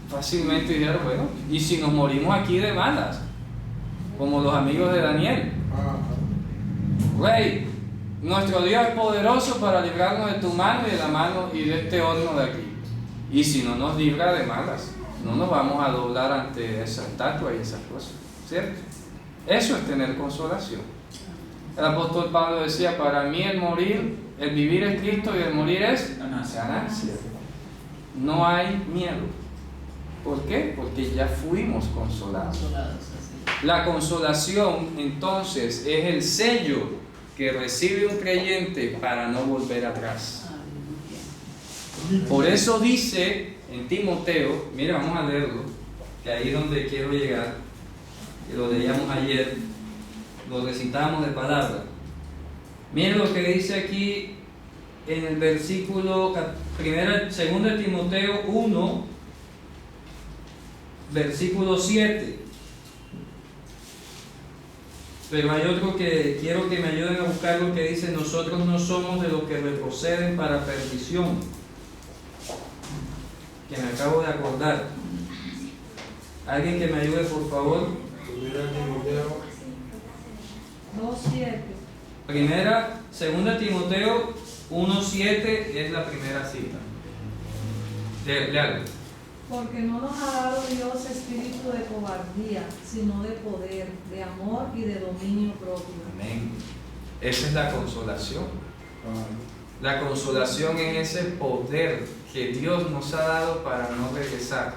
fácilmente dijeron, bueno, ¿y si nos morimos aquí de malas? Como los amigos de Daniel. Rey, nuestro Dios es poderoso para librarnos de tu mano y de la mano y de este horno de aquí. Y si no nos libra de malas, no nos vamos a doblar ante esa estatua y esas cosas, ¿cierto? Eso es tener consolación. El apóstol Pablo decía, para mí el vivir es Cristo y el morir es ganancia. No hay miedo. ¿Por qué? Porque ya fuimos consolados. La consolación entonces es el sello que recibe un creyente para no volver atrás. Por eso dice en Timoteo, mira, vamos a leerlo, que ahí es donde quiero llegar, que lo leíamos ayer, lo recitamos de palabra. Miren lo que dice aquí en el versículo 2 de Timoteo 1, versículo 7. Pero hay otro que quiero que me ayuden a buscar, lo que dice, nosotros no somos de los que retroceden para perdición, que me acabo de acordar. Alguien que me ayude, por favor. 2:7. Segunda Timoteo 1:7 es la primera cita. Léalo. Porque no nos ha dado Dios espíritu de cobardía, sino de poder, de amor y de dominio propio. Amén. Esa es la consolación. La consolación es ese poder que Dios nos ha dado para no regresar.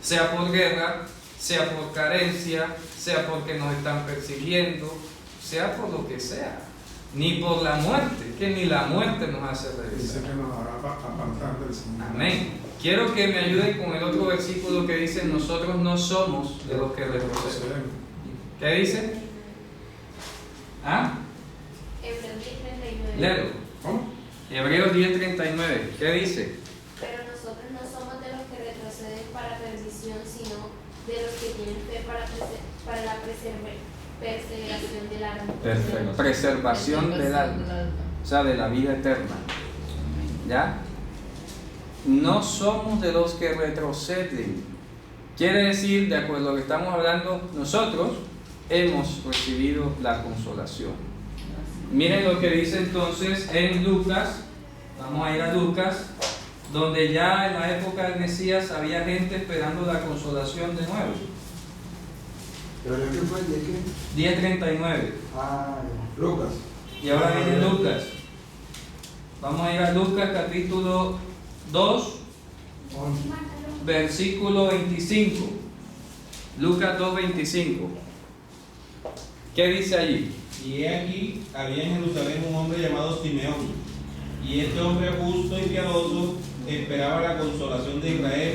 Sea por guerra, sea por carencia, sea porque nos están persiguiendo, sea por lo que sea. ni por la muerte, que ni la muerte nos hace Dice regresar. que nos hará apartar del Señor. Amén. Quiero que me ayuden con el otro versículo que dice, nosotros no somos de los que retroceden. ¿Qué dice? ¿Ah? Hebreos 10:39. Léelo. ¿Cómo? Hebreos 10:39. ¿Qué dice? Pero nosotros no somos de los que retroceden para perdición, sino de los que tienen fe para la perseveración del alma. Perfecto. Preservación del alma. O sea, de la vida eterna. ¿Ya? No somos de los que retroceden. Quiere decir, de acuerdo a lo que estamos hablando, nosotros hemos recibido la consolación. Miren lo que dice entonces en Lucas. Vamos a ir a Lucas, donde ya en la época del Mesías había gente esperando la consolación de nuevo. ¿Pero yo qué fue? ¿10 qué? 10:39. Ah, Lucas. Y ahora viene Lucas. Vamos a ir a Lucas capítulo 2, versículo 25. Lucas 2:25. ¿Qué dice allí? Y he aquí, había en Jerusalén un hombre llamado Simeón, y este hombre justo y piadoso esperaba la consolación de Israel,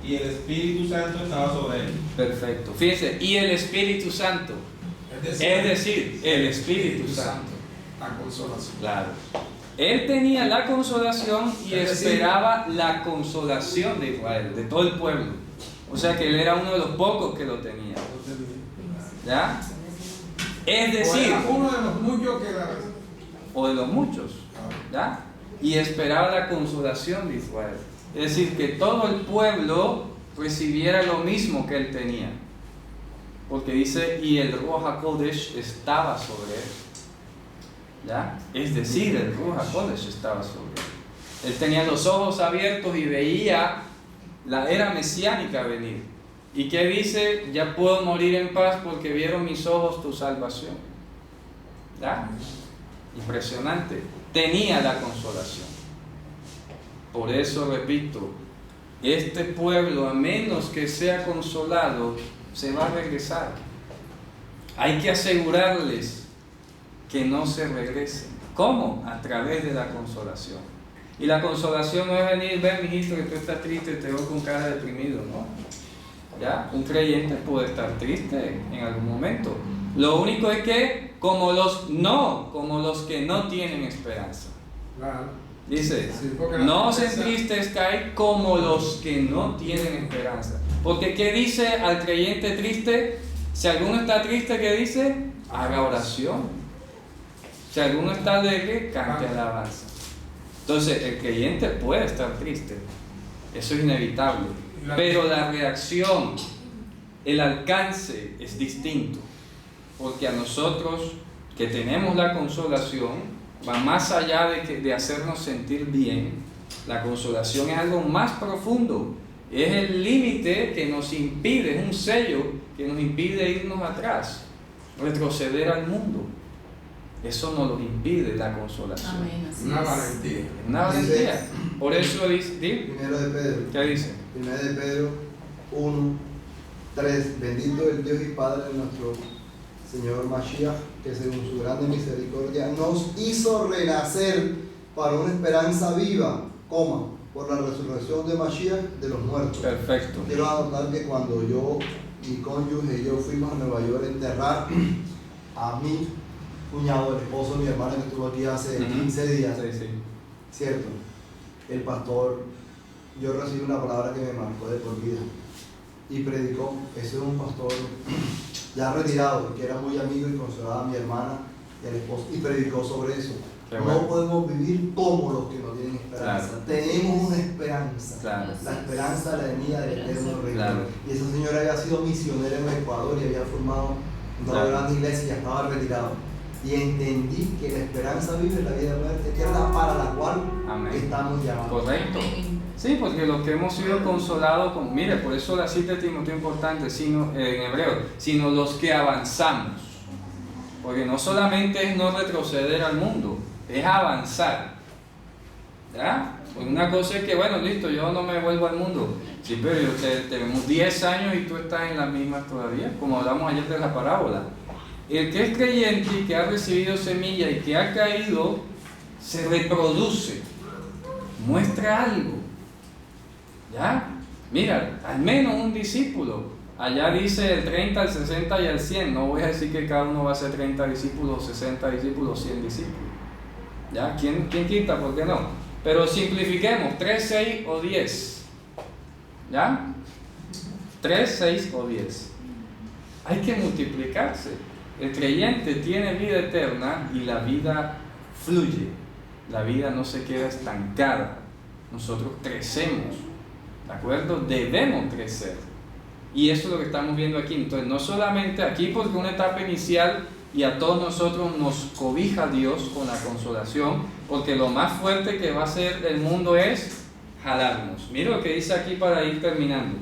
y el Espíritu Santo estaba sobre él. Perfecto. Fíjense, y el Espíritu Santo. Es decir, el Espíritu Santo. La consolación. Claro. Él tenía la consolación y Es decir, esperaba la consolación de Israel, de todo el pueblo. O sea que él era uno de los pocos que lo tenía. ¿Ya? Es decir, O era uno de los muchos que la. o de los muchos. ¿Ya? Y esperaba la consolación de Israel. Es decir, que todo el pueblo recibiera lo mismo que él tenía. Porque dice, y el Ruach HaKodesh estaba sobre él. ¿Ya? Es decir, el Ruach HaKodesh estaba sobre él. Él tenía los ojos abiertos y veía la era mesiánica venir. ¿Y qué dice? Ya puedo morir en paz porque vieron mis ojos tu salvación. ¿Ya? Impresionante. Tenía la consolación. Por eso repito, este pueblo, a menos que sea consolado, se va a regresar. Hay que asegurarles que no se regresen. ¿Cómo? A través de la consolación. Y la consolación no es venir, ven mijito que tú estás triste y te veo con cara deprimido, ¿no? ¿Ya? Un creyente puede estar triste en algún momento. Lo único es que, como los que no tienen esperanza. Claro. Dice, Sí, porque la no os tristeza- entristezcáis como los que no tienen esperanza. Porque ¿qué dice al creyente triste? Si alguno está triste, ¿qué dice? Haga oración. Si alguno está alegre, cante alabanza. Entonces, el creyente puede estar triste. Eso es inevitable. Pero la reacción, el alcance es distinto. Porque a nosotros que tenemos la consolación, va más allá de hacernos sentir bien. La consolación es algo más profundo. Es el límite que nos impide, es un sello que nos impide irnos atrás, retroceder al mundo. Eso nos lo impide la consolación. Amén, así Una es. valentía. Una valentía. Por eso dice, ¿sí? Primero de Pedro. ¿Qué dice? Primero de Pedro 1, 3. Bendito el Dios y Padre de nuestro Señor Mashiach, que según su grande misericordia nos hizo renacer para una esperanza viva, por la resurrección de Mashiach de los muertos. Perfecto. Quiero anotar que cuando yo, mi cónyuge y yo fuimos a Nueva York a enterrar a mi cuñado, el esposo de mi hermana que estuvo aquí hace 15 días, Sí, sí. cierto, el pastor, yo recibí una palabra que me marcó de por vida y predicó. Ese es un pastor ya retirado, que era muy amigo y consolaba a mi hermana y al esposo, y predicó sobre eso. Qué bueno. No podemos vivir como los que no tienen esperanza. Claro. Tenemos una esperanza. Claro. La esperanza de la venida del eterno reino. Claro. Y esa señora había sido misionera en Ecuador y había formado una Claro. gran iglesia y ya estaba retirado. Y entendí que la esperanza vive en la vida eterna para la cual Amén. estamos llamados. Correcto. Sí, porque los que hemos sido consolados con, mire, por eso la cita de Timoteo es importante, sino, en hebreo, sino los que avanzamos. Porque no solamente es no retroceder al mundo, es avanzar. ¿Ya? Pues una cosa es que, bueno, listo, yo no me vuelvo al mundo. Sí, pero tenemos 10 años y tú estás en las mismas todavía, como hablamos ayer de la parábola. el que es creyente y que ha recibido semilla y que ha caído, se reproduce, muestra algo. ¿Ya? Mira, al menos un discípulo. Allá dice el 30, el 60 y el 100. No voy a decir que cada uno va a ser 30 discípulos, 60 discípulos, 100 discípulos. ¿Ya? ¿Quién quita? ¿Por qué no? Pero simplifiquemos, 3, 6 o 10. ¿Ya? 3, 6 o 10. Hay que multiplicarse. El creyente tiene vida eterna y la vida fluye. La vida no se queda estancada. Nosotros crecemos. ¿De acuerdo? Debemos crecer. Y eso es lo que estamos viendo aquí. Entonces, no solamente aquí, porque una etapa inicial y a todos nosotros nos cobija Dios con la consolación, porque lo más fuerte que va a hacer el mundo es jalarnos. Mira lo que dice aquí para ir terminando.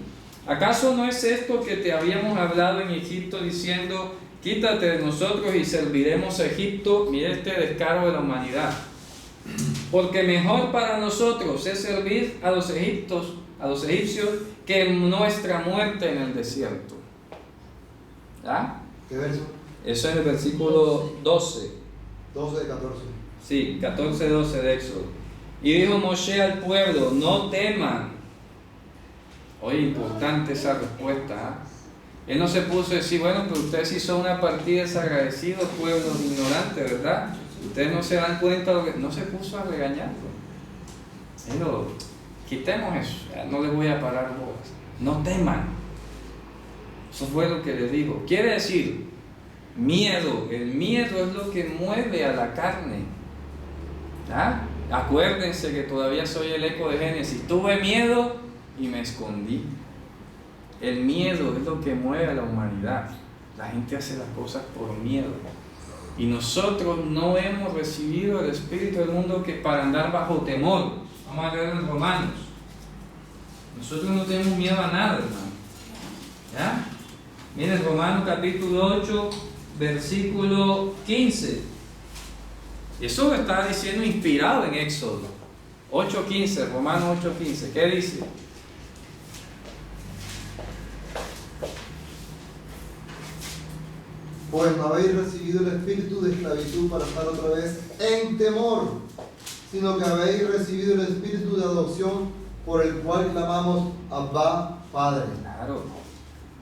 ¿Acaso no es esto que te habíamos hablado en Egipto diciendo, quítate de nosotros y serviremos a Egipto? Mira este descaro de la humanidad. Porque mejor para nosotros es servir a los egipcios que nuestra muerte en el desierto. ¿Ya? ¿Qué verso? Eso es el versículo 12. 12 de 14. Sí, 14-12 de Éxodo. Y dijo Moshe al pueblo, no teman. Oye, importante esa respuesta. Él no se puso a decir, bueno, pero ustedes sí son una partida desagradecidos, pueblos ignorantes, ¿verdad? Ustedes no se dan cuenta de lo que... No se puso a regañarlo. Pero quitemos eso, ya no les voy a parar bolas. No teman. Eso fue lo que les dijo. Quiere decir, miedo. El miedo es lo que mueve a la carne. ¿Ya? Acuérdense que todavía soy el eco de Génesis. Tuve miedo y me escondí. El miedo es lo que mueve a la humanidad. La gente hace las cosas por miedo. Y nosotros no hemos recibido el Espíritu del mundo que para andar bajo temor. Vamos a leer en Romanos. Nosotros no tenemos miedo a nada, hermano. ¿Ya? Miren, Romanos capítulo 8, versículo 15. Eso lo está diciendo inspirado en Éxodo 8:15, Romanos 8:15. ¿Qué dice? Pues no habéis recibido el espíritu de esclavitud para estar otra vez en temor, sino que habéis recibido el espíritu de adopción por el cual clamamos Abba, Padre. Claro.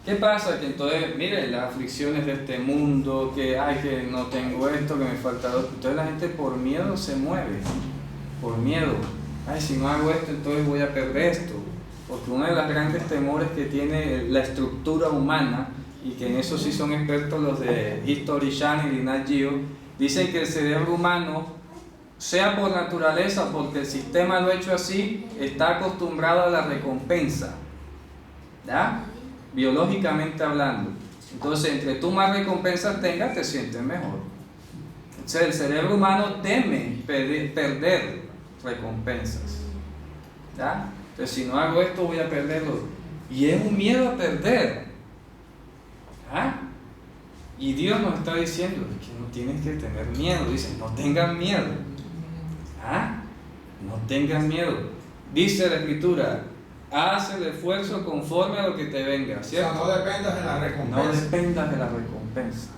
¿Qué pasa? Que entonces, miren, las aflicciones de este mundo, que ay, que no tengo esto, que me falta lo otro. Entonces la gente por miedo se mueve, por miedo. Ay, si no hago esto, entonces voy a perder esto. Porque uno de los grandes temores que tiene la estructura humana, y que en eso sí son expertos los de History Channel y Nat Geo, dicen que el cerebro humano, sea por naturaleza, porque el sistema lo ha hecho así, está acostumbrado a la recompensa. ¿Ya? Biológicamente hablando. Entonces, entre tú más recompensas tengas, te sientes mejor. Entonces, el cerebro humano teme perder recompensas. ¿Ya? Entonces, si no hago esto, voy a perderlo. Y es un miedo a perder. ¿Ah? Y Dios nos está diciendo que no tienes que tener miedo. Dice, no tengan miedo. ¿Ah? No tengan miedo. Dice la Escritura, haz el esfuerzo conforme a lo que te venga, ¿cierto? O sea, no dependas de la recompensa. No dependas de la recompensa.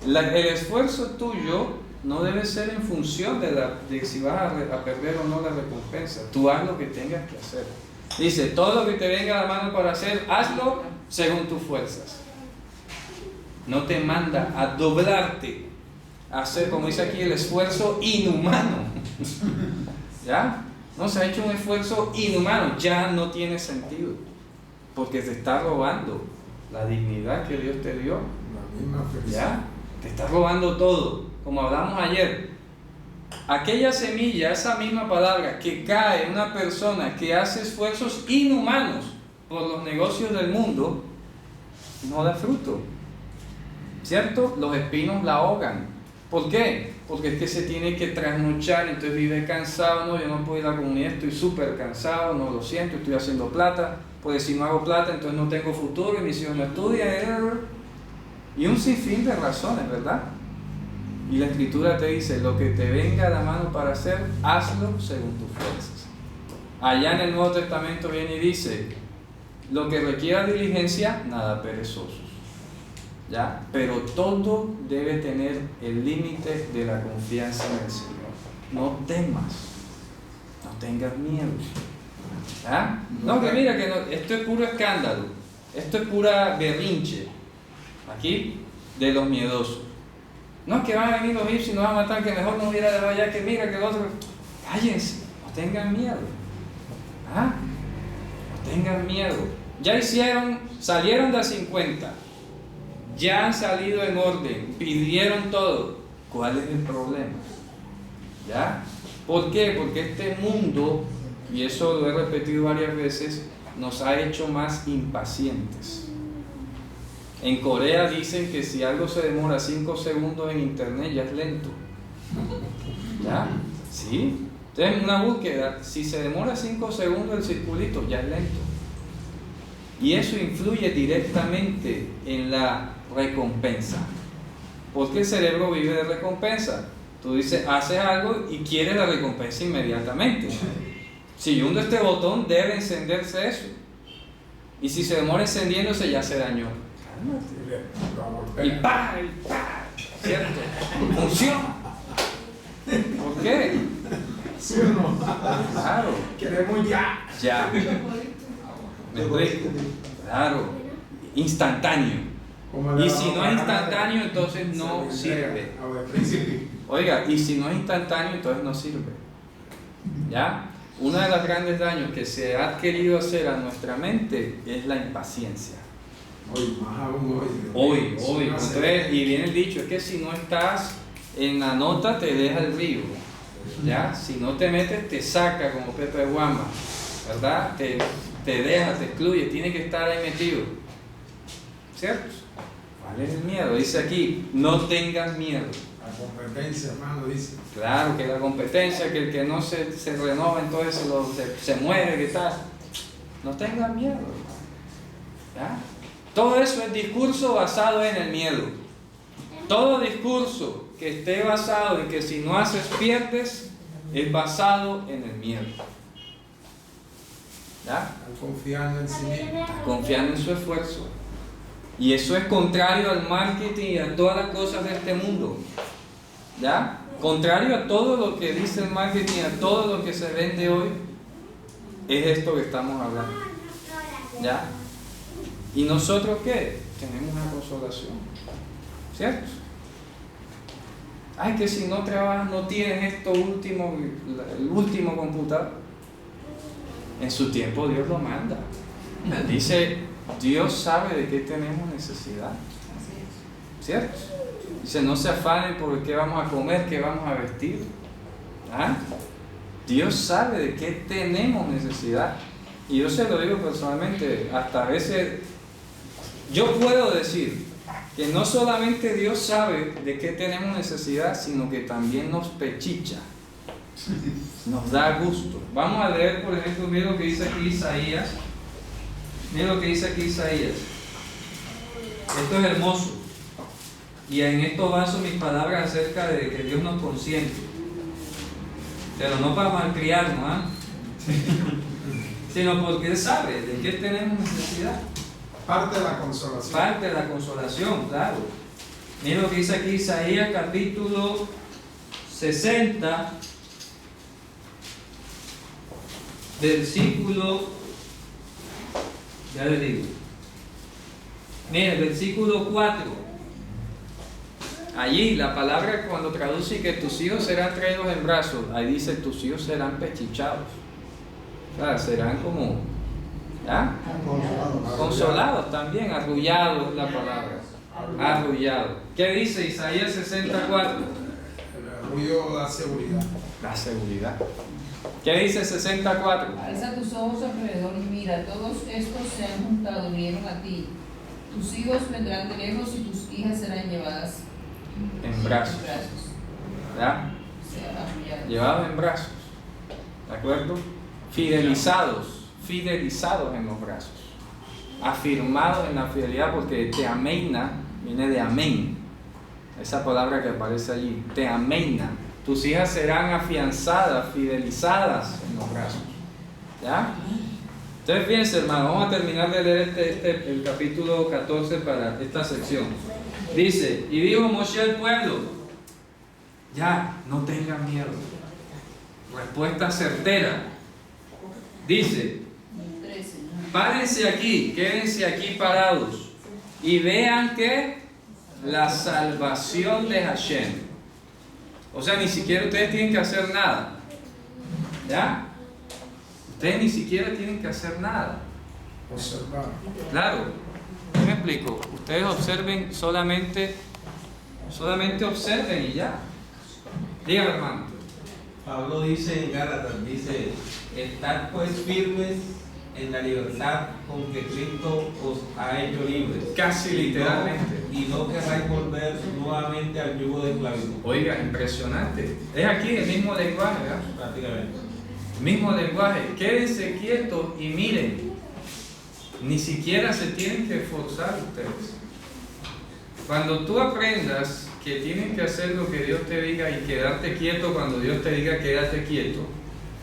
El esfuerzo tuyo no debe ser en función de si vas a perder o no la recompensa. Tú haz lo que tengas que hacer. Dice, todo lo que te venga a la mano para hacer, hazlo según tus fuerzas. No te manda a doblarte, a hacer, como dice aquí, el esfuerzo inhumano. ¿Ya? No, se ha hecho un esfuerzo inhumano, ya no tiene sentido, porque te está robando la dignidad que Dios te dio. La misma felicidad. ¿Ya? Te está robando todo, como hablamos ayer. Aquella semilla, esa misma palabra que cae en una persona que hace esfuerzos inhumanos por los negocios del mundo, no da fruto. ¿Cierto? Los espinos la ahogan. ¿Por qué? Porque es que se tiene que trasnochar, entonces vive cansado, no, yo no puedo ir a la comunidad, estoy súper cansado, no lo siento, estoy haciendo plata, pues si no hago plata, entonces no tengo futuro, y mis hijos no estudian, y un sinfín de razones, ¿verdad? Y la Escritura te dice, lo que te venga a la mano para hacer, hazlo según tus fuerzas. Allá en el Nuevo Testamento viene y dice, lo que requiera diligencia, nada perezosos. ¿ya? Pero todo debe tener el límite de la confianza en el Señor. No temas, no tengas miedo. ¿Ah? No, que mira que no, esto es puro escándalo, esto es pura berrinche, aquí, de los miedosos. No es que van a venir los egipcios y nos van a matar, que mejor nos hubiera dejado allá, que mira que el otro. Cállense, no tengan miedo. ¿Ah? No tengan miedo. Ya salieron de 50, ya han salido en orden, pidieron todo. ¿Cuál es el problema? ¿Ya? ¿Por qué? Porque este mundo, y eso lo he repetido varias veces, nos ha hecho más impacientes. En Corea dicen que si algo se demora 5 segundos en internet ya es lento. ¿Ya? ¿Sí? Entonces en una búsqueda, si se demora 5 segundos el circulito, ya es lento. Y eso influye directamente en la recompensa. Porque el cerebro vive de recompensa. Tú dices, haces algo y quieres la recompensa inmediatamente. Si yo hundo este botón, debe encenderse eso. Y si se demora encendiéndose, ya se dañó. Y ¡pah! ¿Cierto? Funciona. ¿Por qué? ¿Sí o no? Claro. Queremos ya. Ya. ¿Me explico? Claro. Instantáneo. Y si no es instantáneo, entonces no sirve. Oiga, y si no es instantáneo, entonces no sirve. ¿Ya? Uno de los grandes daños que se ha querido hacer a nuestra mente es la impaciencia. Hoy, más aún hoy. Hoy. Entonces, y viene el dicho, es que si no estás en la nota, te deja el río. ¿Ya? Si no te metes, te saca como Pepe Guama. ¿Verdad? Te deja, te excluye, tiene que estar ahí metido. ¿Cierto? ¿Cuál es el miedo? Dice aquí, no tengas miedo. La competencia, hermano, dice. Claro, que la competencia, que el que no se renova, entonces se muere, que tal. No tengas miedo. ¿Ya? Todo eso es discurso basado en el miedo. Todo discurso que esté basado en que si no haces pierdes, es basado en el miedo. ¿Ya? Están confiando en sí mismo. Está confiando en su esfuerzo. Y eso es contrario al marketing y a todas las cosas de este mundo. ¿Ya? Contrario a todo lo que dice el marketing, a todo lo que se vende hoy, es esto que estamos hablando. ¿Ya? ¿Y nosotros qué? Tenemos una consolación. ¿Cierto? Ay, que si no trabajas, no tienes esto último, el último computador. En su tiempo Dios lo manda. Dice, Dios sabe de qué tenemos necesidad. ¿Cierto? Dice, no se afanen por qué vamos a comer, qué vamos a vestir. ¿Ah? Dios sabe de qué tenemos necesidad. Y yo se lo digo personalmente, hasta a veces yo puedo decir que no solamente Dios sabe de qué tenemos necesidad, sino que también nos pechicha, nos da gusto. Vamos a leer, por ejemplo, mira lo que dice aquí Isaías. Mira lo que dice aquí Isaías. Esto es hermoso. Y en esto baso mis palabras acerca de que Dios nos consiente. Pero no para malcriarnos, ¿ah? Sino porque Él sabe de qué tenemos necesidad. Parte de la consolación. Parte de la consolación, claro. Mira lo que dice aquí Isaías capítulo 60, versículo, ya le digo. Mira, versículo 4. Allí la palabra cuando traduce que tus hijos serán traídos en brazos, ahí dice tus hijos serán pechichados. O sea, serán como, ¿ya? Consolados también, arrullados es la palabra. Arrullados. ¿Qué dice Isaías 64? El arrullo da seguridad. La seguridad. ¿Qué dice 64? Alza tus ojos alrededor y mira, todos estos se han juntado, vinieron a ti. Tus hijos vendrán de lejos y tus hijas serán llevadas En brazos. ¿Ya? Llevados en brazos. ¿De acuerdo? Fidelizados en los brazos. Afirmados en la fidelidad, porque te ameina viene de amén. Esa palabra que aparece allí, te ameina. Tus hijas serán afianzadas, fidelizadas en los brazos. ¿Ya? Entonces fíjense, hermano, vamos a terminar de leer el capítulo 14 para esta sección. Dice, y dijo Moshe al pueblo, ya, no tengan miedo. Respuesta certera. Dice, 13, ¿no? párense aquí, quédense aquí parados y vean que la salvación de Hashem. O sea, ni siquiera ustedes tienen que hacer nada. ¿Ya? Ustedes ni siquiera tienen que hacer nada. Observar. Claro, ¿qué me explico? Ustedes observen solamente observen y ya. Dígame, hermano. Pablo dice en Gálatas, dice, estad pues firmes en la libertad con que Cristo os ha hecho libres. Casi literalmente. Y no querráis volver nuevamente al yugo de esclavitud. Oiga, impresionante. Es aquí el mismo lenguaje, ¿verdad? Prácticamente. Mismo lenguaje. Quédense quietos y miren. Ni siquiera se tienen que esforzar ustedes. Cuando tú aprendas que tienes que hacer lo que Dios te diga y quedarte quieto cuando Dios te diga quédate quieto,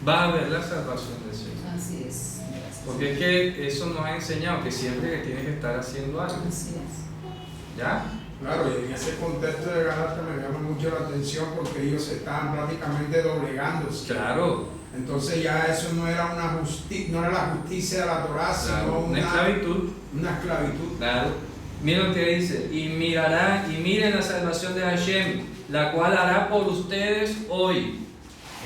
va a haber la salvación del Señor. Así es. Porque es que eso nos ha enseñado que siempre que tienes que estar haciendo algo. Así es. ¿Ya? Claro, y en ese contexto de Galatas me llama mucho la atención porque ellos estaban prácticamente doblegándose. Claro. Entonces ya eso no era una no era la justicia de la Torá, sino Claro. Una esclavitud. una esclavitud. Claro. Miren lo que dice, y miren la salvación de Hashem, la cual hará por ustedes hoy.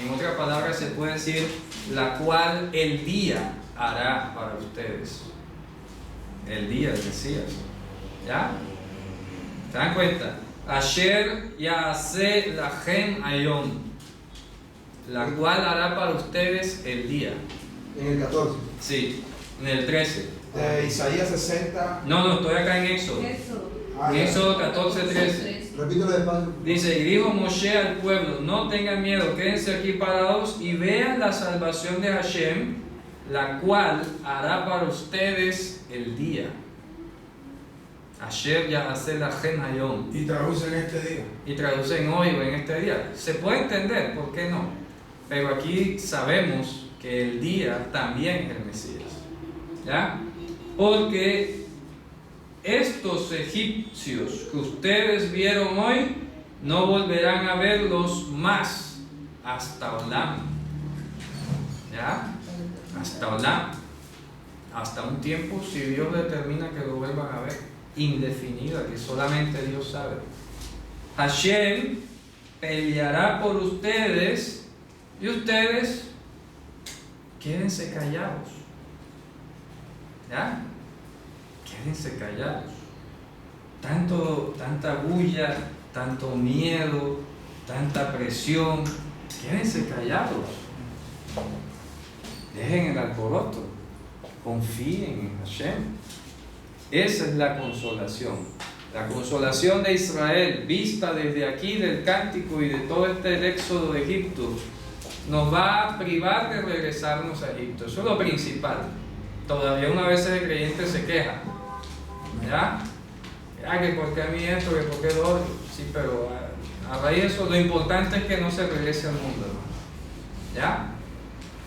En otra palabra se puede decir, la cual el día hará para ustedes. El día del Mesías. ¿Ya? ¿Se dan cuenta? Asher Ya'aseh Lachem Ayom, la cual hará para ustedes el día. En el 14. Sí, en el 13. De Isaías 60. No, estoy acá en Éxodo. Eso. En Éxodo 14:13. Repítelo despacio. Dice, y dijo Moshe al pueblo, no tengan miedo, quédense aquí parados y vean la salvación de Hashem, la cual hará para ustedes el día. Asher Ya'aseh Lachem Hayom. Y traducen este día. Y traducen hoy o en este día. Se puede entender, ¿por qué no? Pero aquí sabemos que el día también es el Mesías. ¿Ya? Porque estos egipcios que ustedes vieron hoy no volverán a verlos más hasta Olam. ¿Ya? Hasta Olam. Hasta un tiempo, si Dios determina que lo vuelvan a ver. Indefinida, que solamente Dios sabe. Hashem peleará por ustedes y ustedes quédense callados. ¿Ya? Quédense callados. Tanta bulla, tanto miedo, tanta presión. Quédense callados. Dejen el alboroto. Confíen en Hashem. Esa es la consolación. La consolación de Israel, vista desde aquí del cántico y de todo este éxodo de Egipto, nos va a privar de regresarnos a Egipto. Eso es lo principal. Todavía una vez el creyente se queja. ¿Ya? Que por qué a mí esto, que por qué lo otro. Sí, pero a raíz de eso, lo importante es que no se regrese al mundo, hermano. ¿Ya?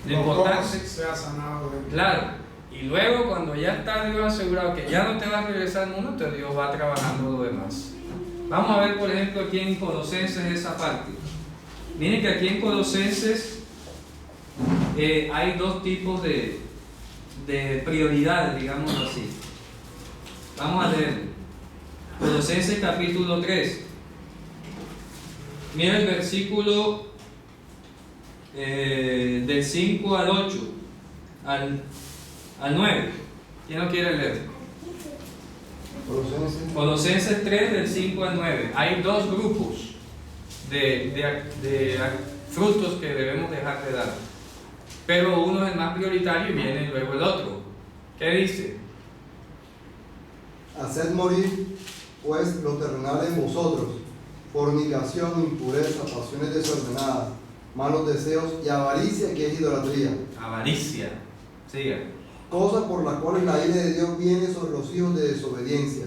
Lo importante sea sanado de... Claro. Y luego cuando ya está Dios asegurado que ya no te va a regresar al mundo, entonces Dios va trabajando lo demás. Vamos a ver por ejemplo aquí en Colosenses esa parte. Miren que aquí en Colosenses hay dos tipos de prioridades, digámoslo así. Vamos a leer Colosenses capítulo 3. Mira el versículo del 5 al 8 al 9. ¿Quién lo quiere leer? Colosenses 3 del 5 al 9. Hay dos grupos de frutos que debemos dejar de dar, pero uno es el más prioritario y viene luego el otro. ¿Qué dice? Haced morir pues lo terrenal en vosotros: fornicación, impureza, pasiones desordenadas, malos deseos y avaricia, que es idolatría. Avaricia. Siga. Cosas por las cuales la ira de Dios viene sobre los hijos de desobediencia,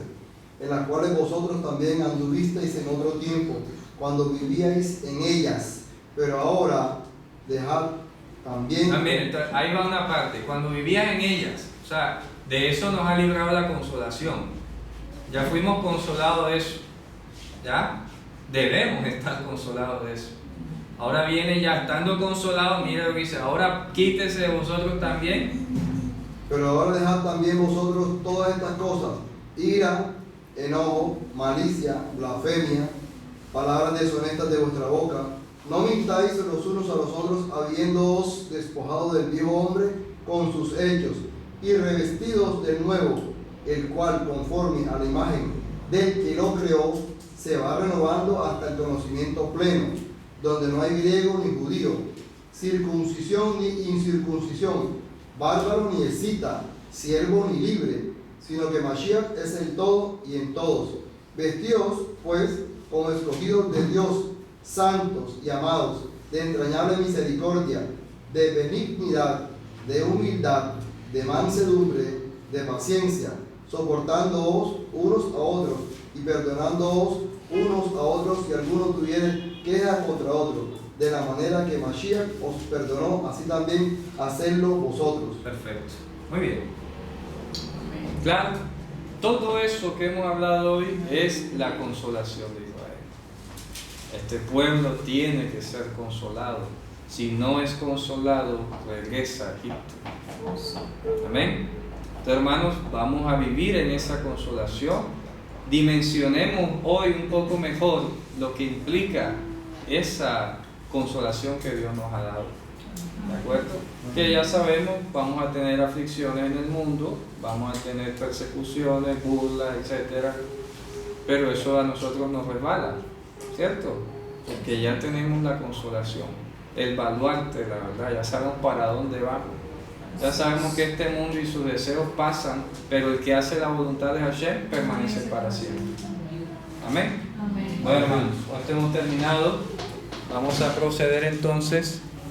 en las cuales vosotros también anduvisteis en otro tiempo, cuando vivíais en ellas, pero ahora dejad también... También, entonces, ahí va una parte. Cuando vivías en ellas, o sea, de eso nos ha librado la consolación. Ya fuimos consolados de eso. ¿ya? Debemos estar consolados de eso. Ahora viene ya estando consolado, mira lo que dice, ahora quítese de vosotros también. Pero ahora dejad también vosotros todas estas cosas: ira, enojo, malicia, blasfemia, palabras deshonestas de vuestra boca. No mintáis los unos a los otros, habiéndoos despojado del viejo hombre con sus hechos, y revestidos del nuevo, el cual, conforme a la imagen del que lo creó, se va renovando hasta el conocimiento pleno, donde no hay griego ni judío, circuncisión ni incircuncisión, bárbaro ni escita, siervo ni libre, sino que Mashiach es el todo y en todos. Vestíos, pues, como escogidos de Dios, santos y amados, de entrañable misericordia, de benignidad, de humildad, de mansedumbre, de paciencia, soportándoos unos a otros y perdonándoos unos a otros si alguno tuviere queja contra otro, de la manera que Mashiach os perdonó, así también hacedlo vosotros. Perfecto, muy bien. Claro, todo eso que hemos hablado hoy es la consolación de Israel. Este pueblo tiene que ser consolado. Si no es consolado, regresa a Egipto. Amén. Entonces, hermanos, vamos a vivir en esa consolación. Dimensionemos hoy un poco mejor lo que implica esa consolación que Dios nos ha dado. ¿De acuerdo? Que ya sabemos, vamos a tener aflicciones en el mundo, vamos a tener persecuciones, burlas, etc. Pero eso a nosotros nos resbala, ¿cierto? Porque ya tenemos la consolación, el baluarte, la verdad, ya sabemos para dónde vamos. Ya sabemos que este mundo y sus deseos pasan, pero el que hace la voluntad de Hashem permanece para siempre. Amén. Amén. Bueno, hermanos, cuando hemos terminado, vamos a proceder entonces